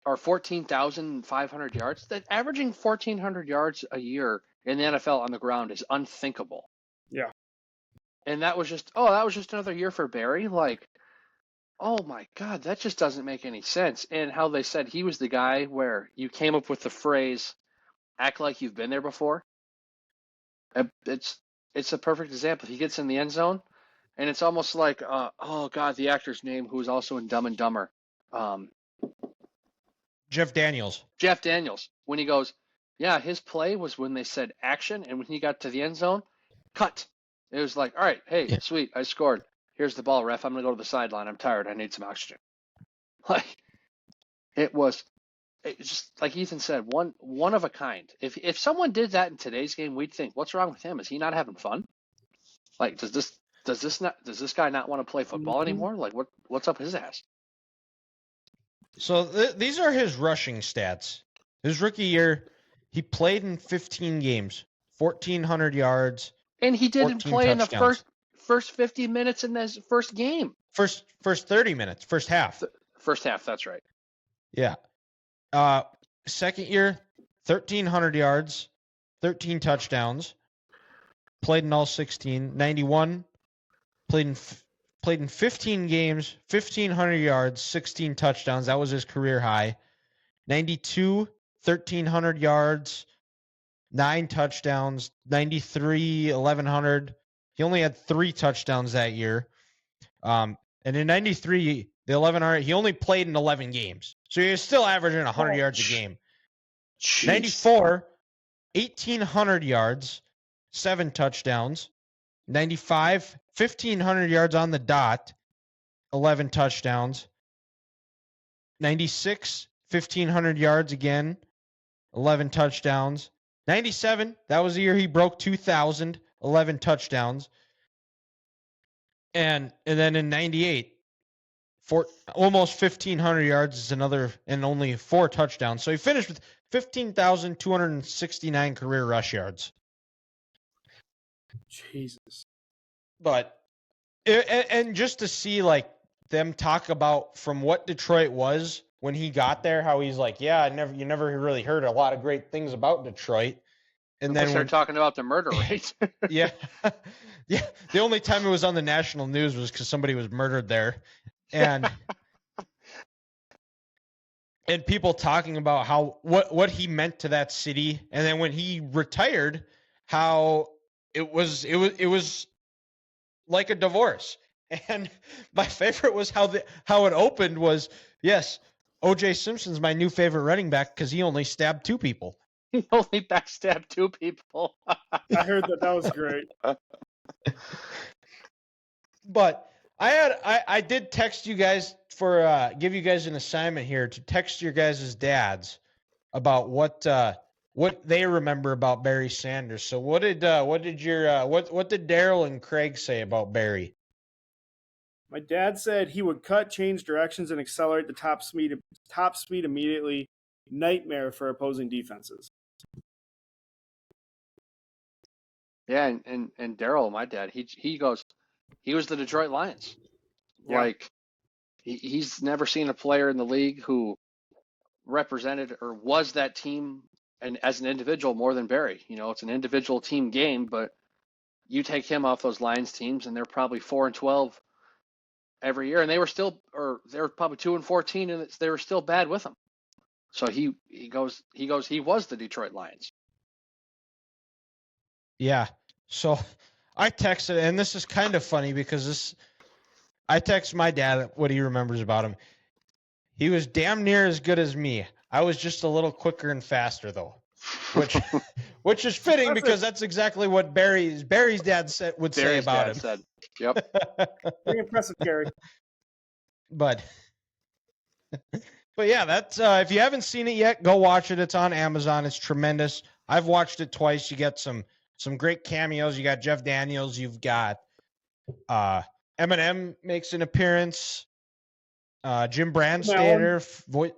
or 14,500 yards. That averaging 1,400 yards a year in the NFL on the ground is unthinkable. Yeah. And that was just another year for Barry. Oh my God, that just doesn't make any sense. And how they said he was the guy where you came up with the phrase, "Act like you've been there before." It's a perfect example. He gets in the end zone, and it's almost like, oh God, the actor's name who was also in Dumb and Dumber. Jeff Daniels. Jeff Daniels. When he goes, yeah, his play was when they said action, and when he got to the end zone, cut. It was like, all right, hey, sweet, I scored. Here's the ball, ref. I'm going to go to the sideline. I'm tired. I need some oxygen. It's just like Ethan said, one of a kind. If someone did that in today's game, we'd think, what's wrong with him? Is he not having fun? Does this guy not want to play football anymore? What's up his ass? So these are his rushing stats. His rookie year, he played in 15 games, 1,400 yards. And he didn't play touchdowns. In the first 50 minutes in his first game. First 30 minutes, first half. First half, that's right. Yeah. Second year, 1,300 yards, 13 touchdowns. Played in all 16. 91, played in 15 games, 1,500 yards, 16 touchdowns. That was his career high. 92, 1,300 yards, 9 touchdowns. 93, 1,100. He only had 3 touchdowns that year. And in 93, the 1,100, he only played in 11 games. So he was still averaging 100 yards a game. Jeez. 94, 1,800 yards, 7 touchdowns. 95, 1,500 yards on the dot, 11 touchdowns. 96, 1,500 yards again, 11 touchdowns. 97, that was the year he broke 2,000, 11 touchdowns. And then in 98, almost 1,500 yards is another, and only 4 touchdowns. So he finished with 15,269 career rush yards. Jesus. But, and just to see like them talk about from what Detroit was when he got there, how he's like, yeah, you never really heard a lot of great things about Detroit. And then they're talking about the murder rate. Yeah. Yeah. The only time it was on the national news was because somebody was murdered there. And and people talking about how what he meant to that city. And then when he retired, how it was like a divorce. And my favorite was how it opened was, yes, O.J. Simpson's my new favorite running back because he only stabbed 2 people. He only backstabbed 2 people. I heard that was great. But I did text you guys for give you guys an assignment here to text your guys' dads about what they remember about Barry Sanders. So what did Daryl and Craig say about Barry? My dad said he would cut, change directions, and accelerate the top speed immediately. Nightmare for opposing defenses. Yeah, and Daryl, my dad, he goes, he was the Detroit Lions. Yeah. Like he's never seen a player in the league who represented or was that team and as an individual more than Barry. You know, it's an individual team game, but you take him off those Lions teams and they're probably 4-12 every year, and they were probably 2-14, and they were still bad with him. So he was the Detroit Lions. Yeah. So I texted, and this is kind of funny because I text my dad what he remembers about him. He was damn near as good as me. I was just a little quicker and faster though, which is fitting because that's exactly what Barry's dad would say about him. Said. Yep. Pretty impressive, Gary. But yeah, that's if you haven't seen it yet, go watch it. It's on Amazon. It's tremendous. I've watched it twice. You get some great cameos. You got Jeff Daniels. You've got Eminem makes an appearance. Jim Brandstater.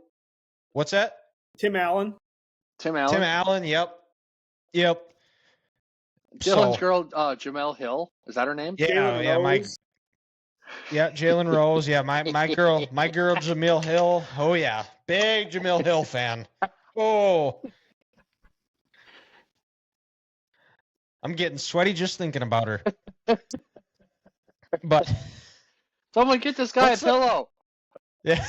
What's that? Tim Allen. Yep. Dylan's girl, Jamel Hill. Is that her name? Yeah, Jalen Rose. Yeah, my girl Jamil Hill. Oh yeah, big Jamil Hill fan. Oh, I'm getting sweaty just thinking about her. But someone get this guy a pillow. Yeah.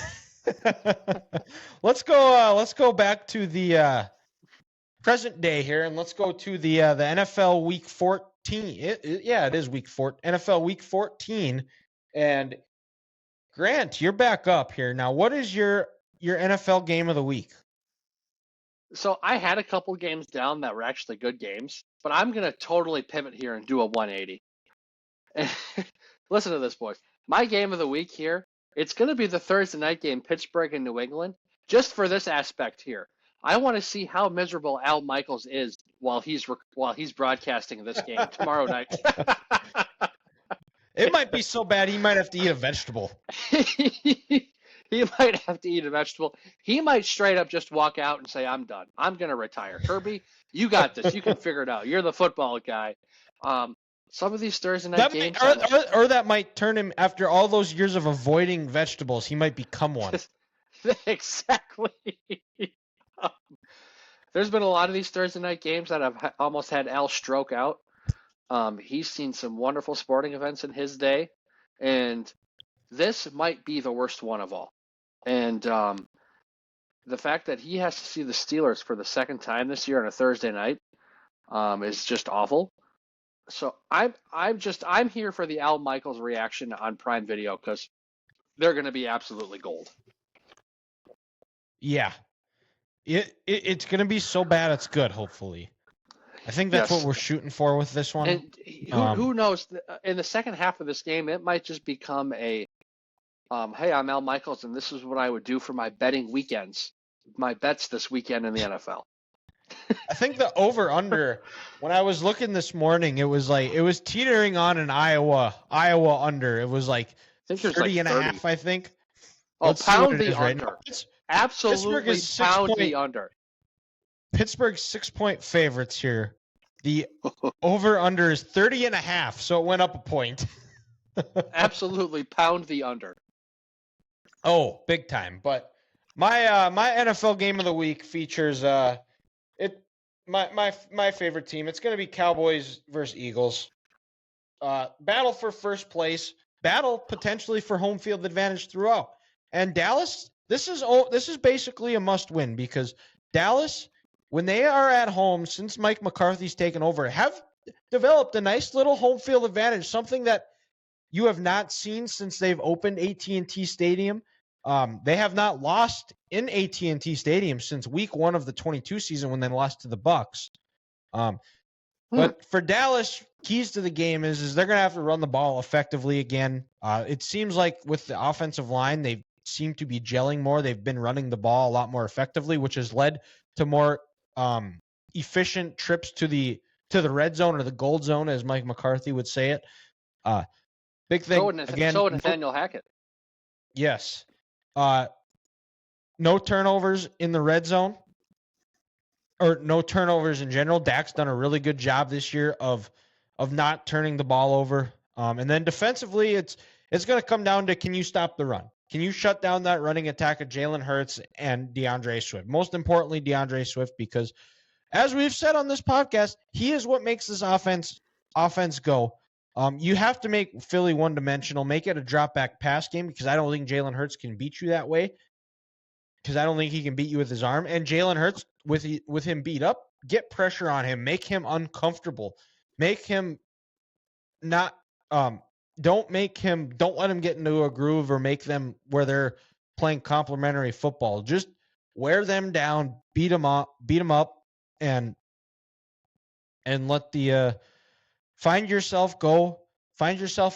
Let's go back to the present day here, and let's go to the NFL Week 14. It is Week 14. NFL Week 14. And Grant, you're back up here now. What is your NFL game of the week? So I had a couple games down that were actually good games, but I'm going to totally pivot here and do a 180. Listen to this, boys. My game of the week here, it's going to be the Thursday night game, Pittsburgh and New England, just for this aspect here. I want to see how miserable Al Michaels is while he's broadcasting this game tomorrow night. It might be so bad he might have to eat a vegetable. He might have to eat a vegetable. He might straight up just walk out and say, I'm done. I'm going to retire. Kirby, you got this. You can figure it out. You're the football guy. Some of these Thursday night games. Or that might turn him, after all those years of avoiding vegetables, he might become one. Exactly. There's been a lot of these Thursday night games that have almost had Al stroke out. He's seen some wonderful sporting events in his day, and this might be the worst one of all. And the fact that he has to see the Steelers for the second time this year on a Thursday night is just awful. So I'm here for the Al Michaels reaction on Prime Video because they're going to be absolutely gold. Yeah, it's going to be so bad it's good. Hopefully, I think that's what we're shooting for with this one. And who knows? In the second half of this game, it might just become a, hey, I'm Al Michaels, and this is what I would do for my betting weekends, my bets this weekend in the NFL. I think the over-under, when I was looking this morning, it was teetering on an Iowa under. It was like 30 and a half, I think. Oh, Let's pound the under. Right now. Absolutely pound the under. Pittsburgh's 6-point favorites here. The over-under is 30 and a half, so it went up a point. Absolutely pound the under. Oh, big time. But my my NFL game of the week features my favorite team. It's going to be Cowboys versus Eagles. Battle for first place, battle potentially for home field advantage throughout. And Dallas, this is basically a must-win because Dallas, when they are at home, since Mike McCarthy's taken over, have developed a nice little home field advantage, something that you have not seen since they've opened AT&T Stadium. They have not lost in AT&T Stadium since week 1 of the 22 season when they lost to the Bucs. But for Dallas, keys to the game is they're going to have to run the ball effectively again. It seems like with the offensive line, they seem to be gelling more. They've been running the ball a lot more effectively, which has led to more efficient trips to the red zone or the gold zone, as Mike McCarthy would say it. Big thing. So would Nathaniel Hackett. Yes. No turnovers in the red zone, or no turnovers in general. Dak's done a really good job this year of not turning the ball over. And then defensively, it's going to come down to, can you stop the run? Can you shut down that running attack of Jalen Hurts and DeAndre Swift? Most importantly, DeAndre Swift, because as we've said on this podcast, he is what makes this offense go. You have to make Philly one-dimensional, make it a drop-back pass game, because I don't think Jalen Hurts can beat you that way, because I don't think he can beat you with his arm. And Jalen Hurts, with him beat up, get pressure on him, make him uncomfortable, make him not don't let him get into a groove or make them where they're playing complementary football. Just wear them down, beat them up, and let the find yourself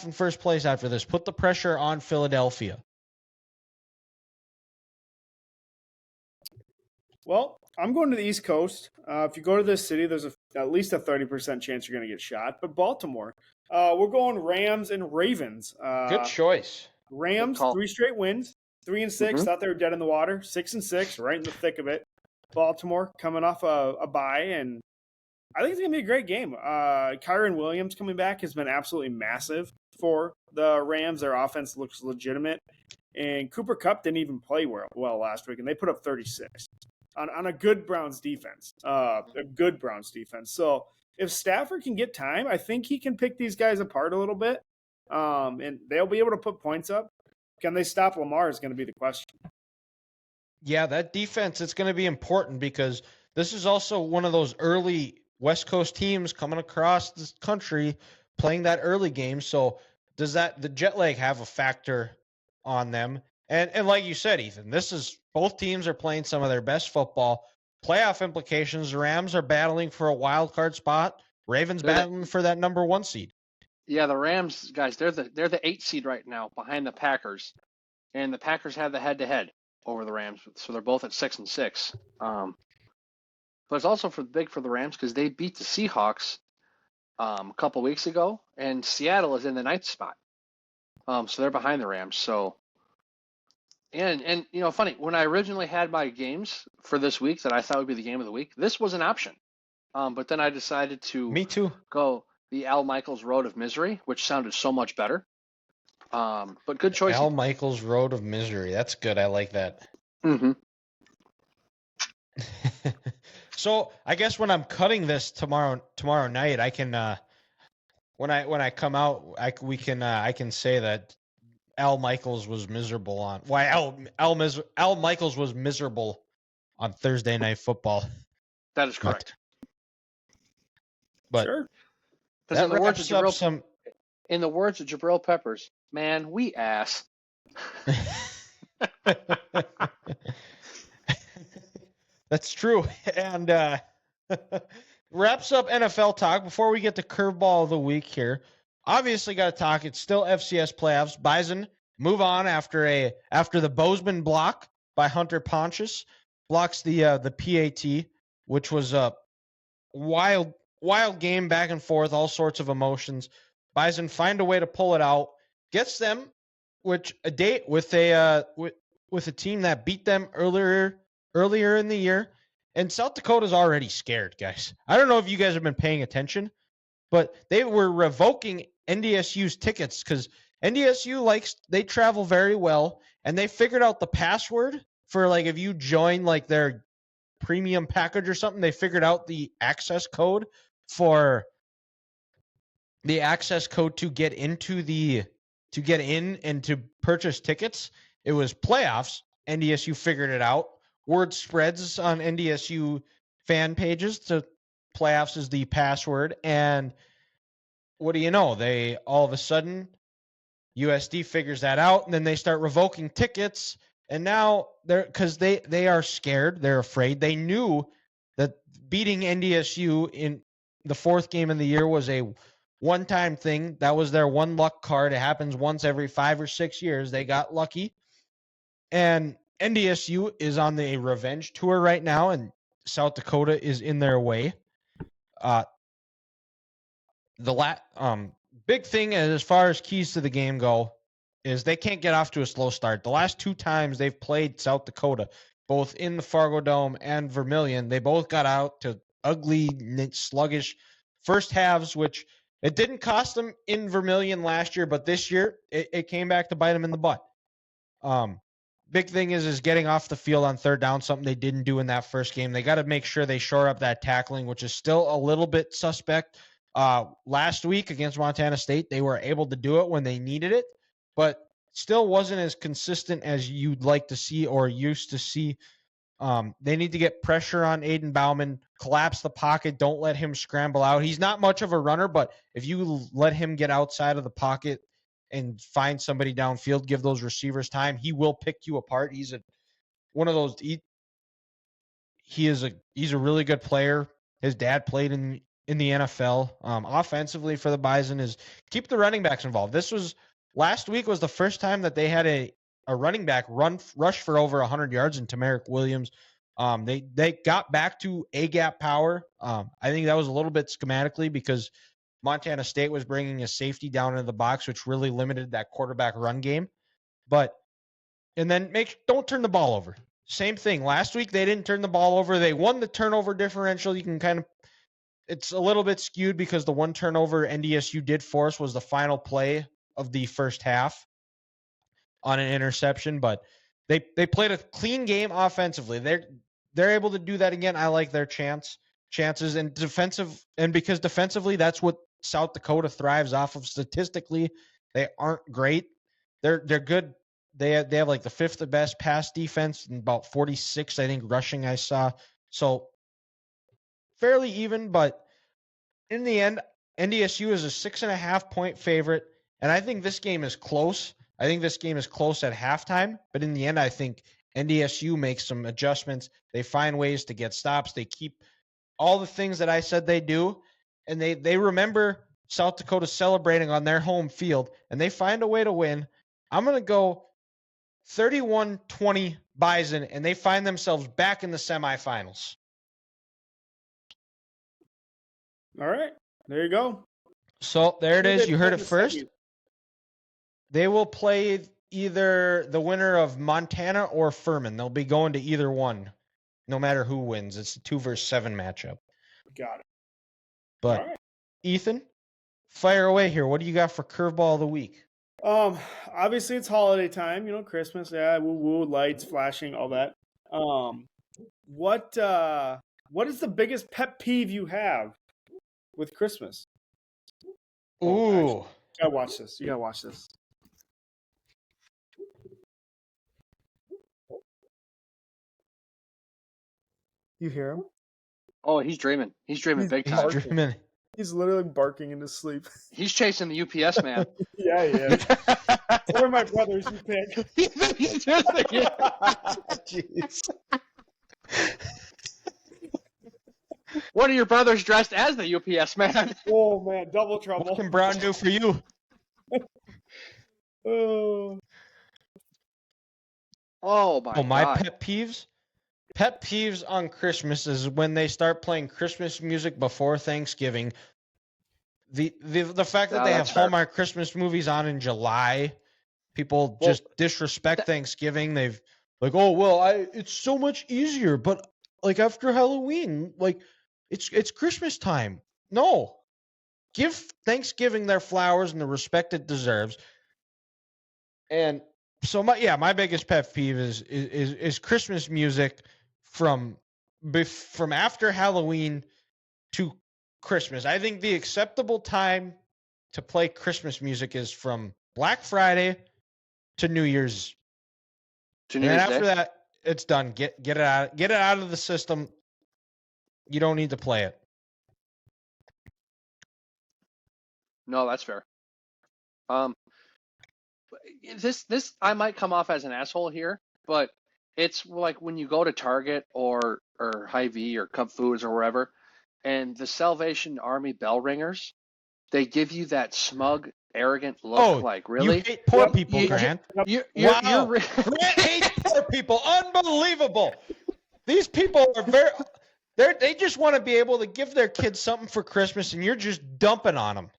in first place after this. Put the pressure on Philadelphia. Well, I'm going to the East Coast. If you go to this city, there's at least a 30% chance you're going to get shot. But Baltimore, we're going Rams and Ravens. Good choice. Rams, 3 straight wins, 3-6. Thought they were dead in the water. 6-6, right in the thick of it. Baltimore coming off a bye, and I think it's going to be a great game. Kyron Williams coming back has been absolutely massive for the Rams. Their offense looks legitimate. And Cooper Kupp didn't even play well last week, and they put up 36 on a good Browns defense. So if Stafford can get time, I think he can pick these guys apart a little bit, and they'll be able to put points up. Can they stop Lamar is going to be the question. Yeah, that defense, it's going to be important because this is also one of those early West Coast teams coming across this country playing that early game. So does the jet lag have a factor on them? And like you said, Ethan, both teams are playing some of their best football. Playoff implications, the Rams are battling for a wild card spot. Ravens battling for that number 1 seed. Yeah, the Rams, guys, they're the 8 seed right now behind the Packers. And the Packers have the head-to-head over the Rams, so they're both at 6-6. But it's also big for the Rams because they beat the Seahawks a couple weeks ago, and Seattle is in the 9th spot. So they're behind the Rams. So, and funny, when I originally had my games for this week that I thought would be the game of the week, this was an option. But then I decided to go the Al Michaels Road of Misery, which sounded so much better. But good choice. Al Michaels Road of Misery. That's good. I like that. Mm-hmm. So I guess when I'm cutting this tomorrow night, I can when I come out, I can say that Al Michaels was miserable on why Al Michaels was miserable on Thursday Night Football. That is correct. But sure. Because in the words of Jabril Peppers, man, we ass. That's true. And wraps up NFL talk. Before we get to curveball of the week here, obviously got to talk. It's still FCS playoffs. Bison move on after the Bozeman block by Hunter Pontius blocks the PAT, which was a wild game, back and forth, all sorts of emotions. Bison find a way to pull it out, gets them a date with a team that beat them earlier in the year. And South Dakota's already scared, guys. I don't know if you guys have been paying attention, but they were revoking NDSU's tickets because NDSU they travel very well, and they figured out the password for if you join their premium package or something. They figured out the access code to get in and to purchase tickets. It was playoffs. NDSU figured it out. Word spreads on NDSU fan pages to playoffs is the password. And what do you know? They all of a sudden USD figures that out, and then they start revoking tickets. And now because they are scared, they're afraid. They knew that beating NDSU in the fourth game of the year was a one-time thing. That was their one luck card. It happens once every 5 or 6 years. They got lucky. And NDSU is on the revenge tour right now, and South Dakota is in their way. Big thing as far as keys to the game go is they can't get off to a slow start. The last 2 times they've played South Dakota, both in the Fargo Dome and Vermilion, they both got out to ugly, sluggish first halves, which it didn't cost them in Vermilion last year, but this year it came back to bite them in the butt. Big thing is getting off the field on third down, something they didn't do in that first game. They got to make sure they shore up that tackling, which is still a little bit suspect. Last week against Montana State, they were able to do it when they needed it, but still wasn't as consistent as you'd like to see or used to see. They need to get pressure on Aiden Bauman, collapse the pocket, don't let him scramble out. He's not much of a runner, but if you let him get outside of the pocket and find somebody downfield, give those receivers time, he will pick you apart. He's one of those. He's a really good player. His dad played in the NFL. Offensively for the Bison is keep the running backs involved. Last week was the first time that they had a running back rush for over 100 yards in Tamarick Williams. They got back to A-gap power. I think that was a little bit schematically because Montana State was bringing a safety down into the box, which really limited that quarterback run game. And then don't turn the ball over. Same thing. Last week they didn't turn the ball over. They won the turnover differential. You can it's a little bit skewed because the one turnover NDSU did force was the final play of the first half on an interception, but they played a clean game offensively. They're able to do that again. I like their chances and because defensively that's what South Dakota thrives off of. Statistically, they aren't great. They're good. They have the 5th best pass defense and about 46, I think, rushing I saw. So fairly even, but in the end, NDSU is a 6.5-point favorite, and I think this game is close. I think this game is close at halftime, but in the end, I think NDSU makes some adjustments. They find ways to get stops. They keep all the things that I said they do, and they remember South Dakota celebrating on their home field, and they find a way to win. I'm going to go 31-20 Bison, and they find themselves back in the semifinals. All right. There you go. So there it is. You heard it first. They will play either the winner of Montana or Furman. They'll be going to either one, no matter who wins. It's a 2-7 matchup. Got it. But right. Ethan, fire away here. What do you got for curveball of the week? Obviously it's holiday time. Christmas. Yeah, woo, lights flashing, all that. What is the biggest pet peeve you have with Christmas? Ooh, you gotta watch this. You hear him? Oh, he's dreaming. He's dreaming big He's time. dreaming. He's literally barking in his sleep. He's chasing the UPS man. Yeah, he is. Or my brothers, you pick. Jeez. One of your brothers dressed as the UPS man. Oh, man, double trouble. What can Brown do for you? Oh. Oh my God. Pet peeves? Pet peeves on Christmas is when they start playing Christmas music before Thanksgiving. The fact that they have that's fair. Hallmark Christmas movies on in July, people just disrespect Thanksgiving. They've like, oh well, it's so much easier, but like after Halloween, like it's Christmas time. No, give Thanksgiving their flowers and the respect it deserves. And so my biggest pet peeve is Christmas music from after Halloween to Christmas. I think the acceptable time to play Christmas music is from Black Friday to New Year's. To New Year's after Day? that, it's done. Get it out of the system. You don't need to play it. No, that's fair. This I might come off as an asshole here, but it's like when you go to Target or Hy-Vee or Cub Foods or wherever, and the Salvation Army bell ringers, they give you that smug, arrogant look. Oh, like really? You hate poor people, Grant. You're Grant hates poor people. Unbelievable. These people are they just want to be able to give their kids something for Christmas, and you're just dumping on them.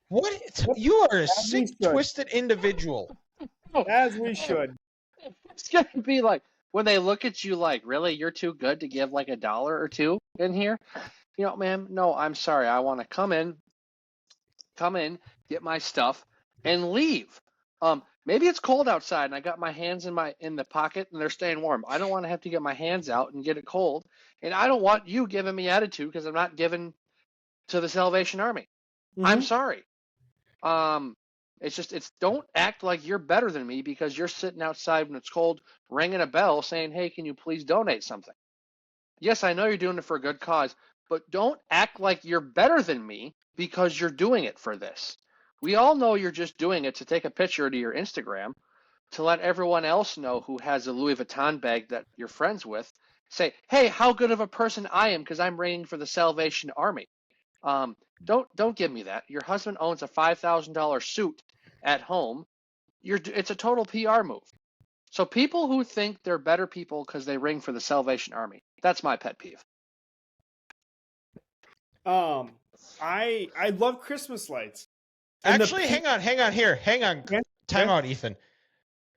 What? You are a sick, twisted individual. As we should. It's going to be like when they look at you like, really, you're too good to give like $1 or $2 in here? You know, ma'am, no, I'm sorry. I want to come in, get my stuff, and leave. Maybe it's cold outside and I got my hands in the pocket and they're staying warm. I don't want to have to get my hands out and get it cold. And I don't want you giving me attitude because I'm not giving to the Salvation Army. Mm-hmm. I'm sorry. It's don't act like you're better than me because you're sitting outside when it's cold, ringing a bell saying, hey, can you please donate something? Yes, I know you're doing it for a good cause, but don't act like you're better than me because you're doing it for this. We all know you're just doing it to take a picture to your Instagram to let everyone else know who has a Louis Vuitton bag that you're friends with. Say, hey, how good of a person I am because I'm ringing for the Salvation Army. Don't give me that. Your husband owns a $5,000 suit at home. It's a total PR move. So people who think they're better people because they ring for the Salvation Army, that's my pet peeve. I love Christmas lights. Actually, hang on. Time out, Ethan.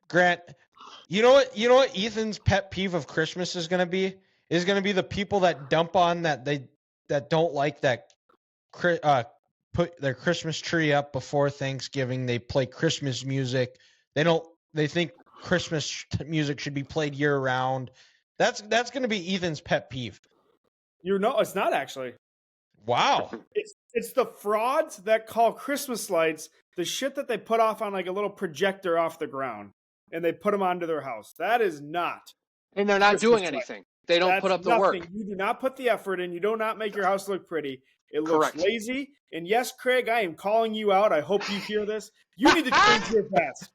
Grant, you know what Ethan's pet peeve of Christmas is going to be? Is going to be the people that dump on that don't like that put their Christmas tree up before Thanksgiving. They play Christmas music. They think Christmas music should be played year round. That's going to be Ethan's pet peeve. It's not actually. Wow. It's the frauds that call Christmas lights the shit that they put off on like a little projector off the ground and they put them onto their house. That is not. And they're not Christmas doing anything. They don't put up the work. You do not put the effort in. You do not make your house look pretty. It looks Correct. lazy. And yes, Craig, I am calling you out. I hope you hear this. You need to change your past.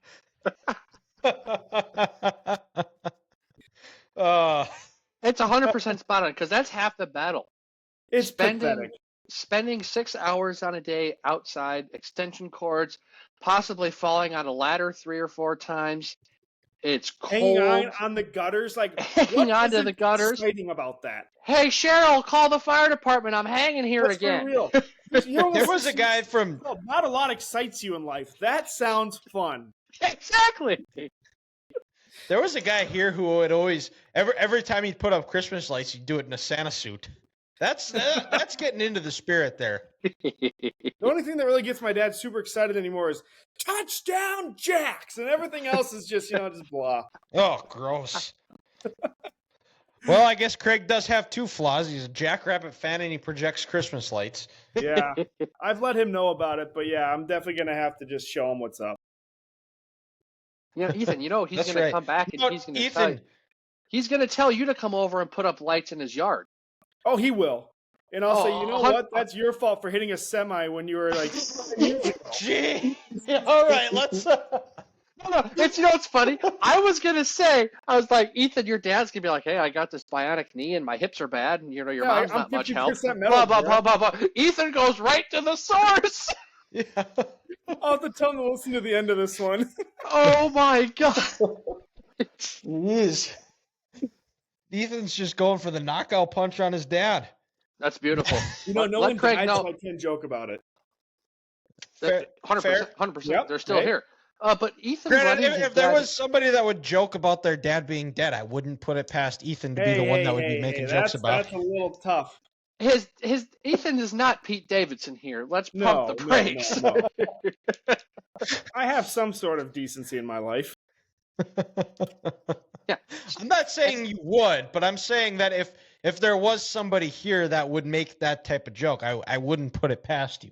It's 100% spot on because that's half the battle. It's pathetic. Spending 6 hours on a day outside, extension cords, possibly falling on a ladder 3 or 4 times. It's cold. Hanging on the gutters, hanging on to the gutters. Exciting about that? Hey Cheryl, call the fire department. I'm hanging here That's again. For real. There was a guy from. Not a lot excites you in life. That sounds fun. Exactly. There was a guy here who would always every time he'd put up Christmas lights, he'd do it in a Santa suit. That's getting into the spirit there. The only thing that really gets my dad super excited anymore is touchdown Jacks, and everything else is just just blah. Oh, gross. Well, I guess Craig does have 2 flaws. He's a Jackrabbit fan and he projects Christmas lights. Yeah, I've let him know about it, but yeah, I'm definitely gonna have to just show him what's up. Ethan, he's That's gonna right. come back and he's gonna tell you to come over and put up lights in his yard. Oh, he will. And I'll say, you know what? 100 That's your fault for hitting a semi when you were like 10 years ago. Gee. All right, let's. No, it's funny. I was gonna say, I was like, Ethan, your dad's gonna be like, hey, I got this bionic knee and my hips are bad, and your mom's I'm not much help. 50% Blah metal, blah bro. blah blah blah. Ethan goes right to the source. Yeah. I'll have to tell him to listen to the end of this one. Oh my god. Jeez. Ethan's just going for the knockout punch on his dad. That's beautiful. You know, no Let one Craig died, know. so I can't joke about it. Fair. 100%. 100%. Yep. They're still Hey. here. But Ethan, Granted, if there was somebody that would joke about their dad being dead, I wouldn't put it past Ethan to be the one that would be making jokes about. That's a little tough. his Ethan is not Pete Davidson here. Let's pump the brakes. No. I have some sort of decency in my life. Yeah. I'm not saying you would, but I'm saying that if there was somebody here that would make that type of joke, I wouldn't put it past you.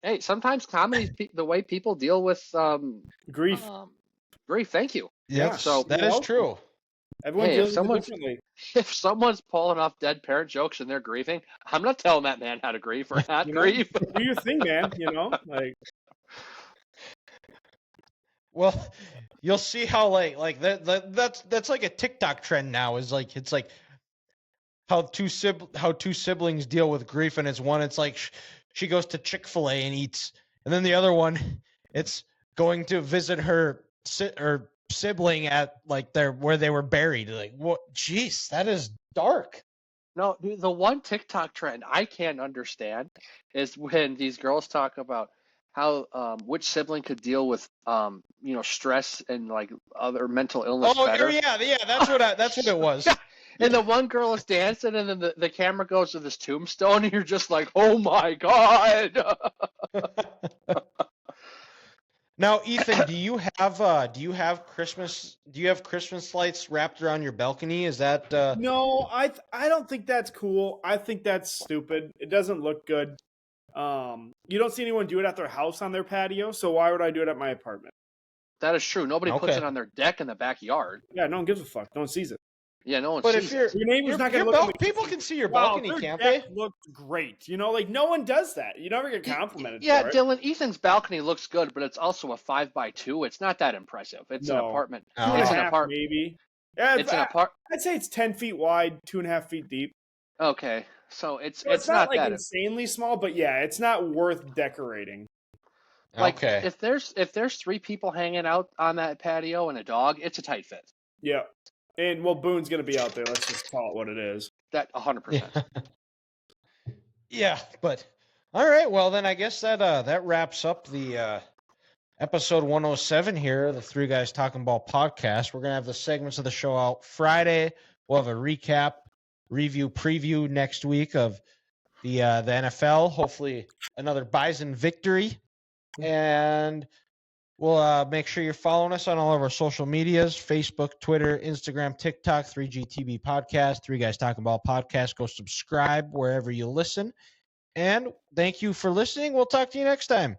Hey, sometimes comedy is the way people deal with Grief. Grief. Thank you. Yeah, So that is true. Everyone Hey, deals with it differently. If someone's pulling off dead parent jokes and they're grieving, I'm not telling that man how to grieve or not grieve. Do your thing, man. Like. Well, you'll see how like that's like a TikTok trend now. Is like it's like how two siblings deal with grief, and it's like she goes to Chick-fil-A and eats, and then the other one, it's going to visit her sibling at like where they were buried. Like, what? Jeez, that is dark. No, dude, the one TikTok trend I can't understand is when these girls talk about how which sibling could deal with stress and like other mental illness better. Yeah, that's what it was. And the one girl is dancing, and then the camera goes to this tombstone, and you're just like, oh my god. Now, Ethan, do you have Christmas lights wrapped around your balcony? Is that No, I don't think that's cool. I think that's stupid. It doesn't look good. You don't see anyone do it at their house on their patio, so why would I do it at my apartment? That is true. Nobody puts it on their deck in the backyard. Yeah, no one gives a fuck. No one sees it. Yeah, no one but sees it. Your neighbor's not going to look. People can see your balcony, can't their they? deck looked great. Like no one does that. You never get complimented Yeah, for it. Dylan, Ethan's balcony looks good, but it's also a 5x2. It's not that impressive. It's an apartment. Oh. It's an apartment. Maybe. Yeah, it's an apartment. I'd say it's 10 feet wide, 2.5 feet deep. Okay, so it's not like that insanely small, but yeah, it's not worth decorating. Like okay. if there's 3 people hanging out on that patio and a dog, it's a tight fit. Yeah. And Boone's gonna be out there. Let's just call it what it is. That 100%. Yeah, but all right. Well, then I guess that wraps up the episode 107 here, the Three Guys Talking Ball podcast. We're gonna have the segments of the show out Friday. We'll have a recap, review, preview next week of the NFL. Hopefully, another Bison victory, and we'll make sure you're following us on all of our social medias, Facebook, Twitter, Instagram, TikTok, 3GTB Podcast, Three Guys Talking Ball Podcast. Go subscribe wherever you listen. And thank you for listening. We'll talk to you next time.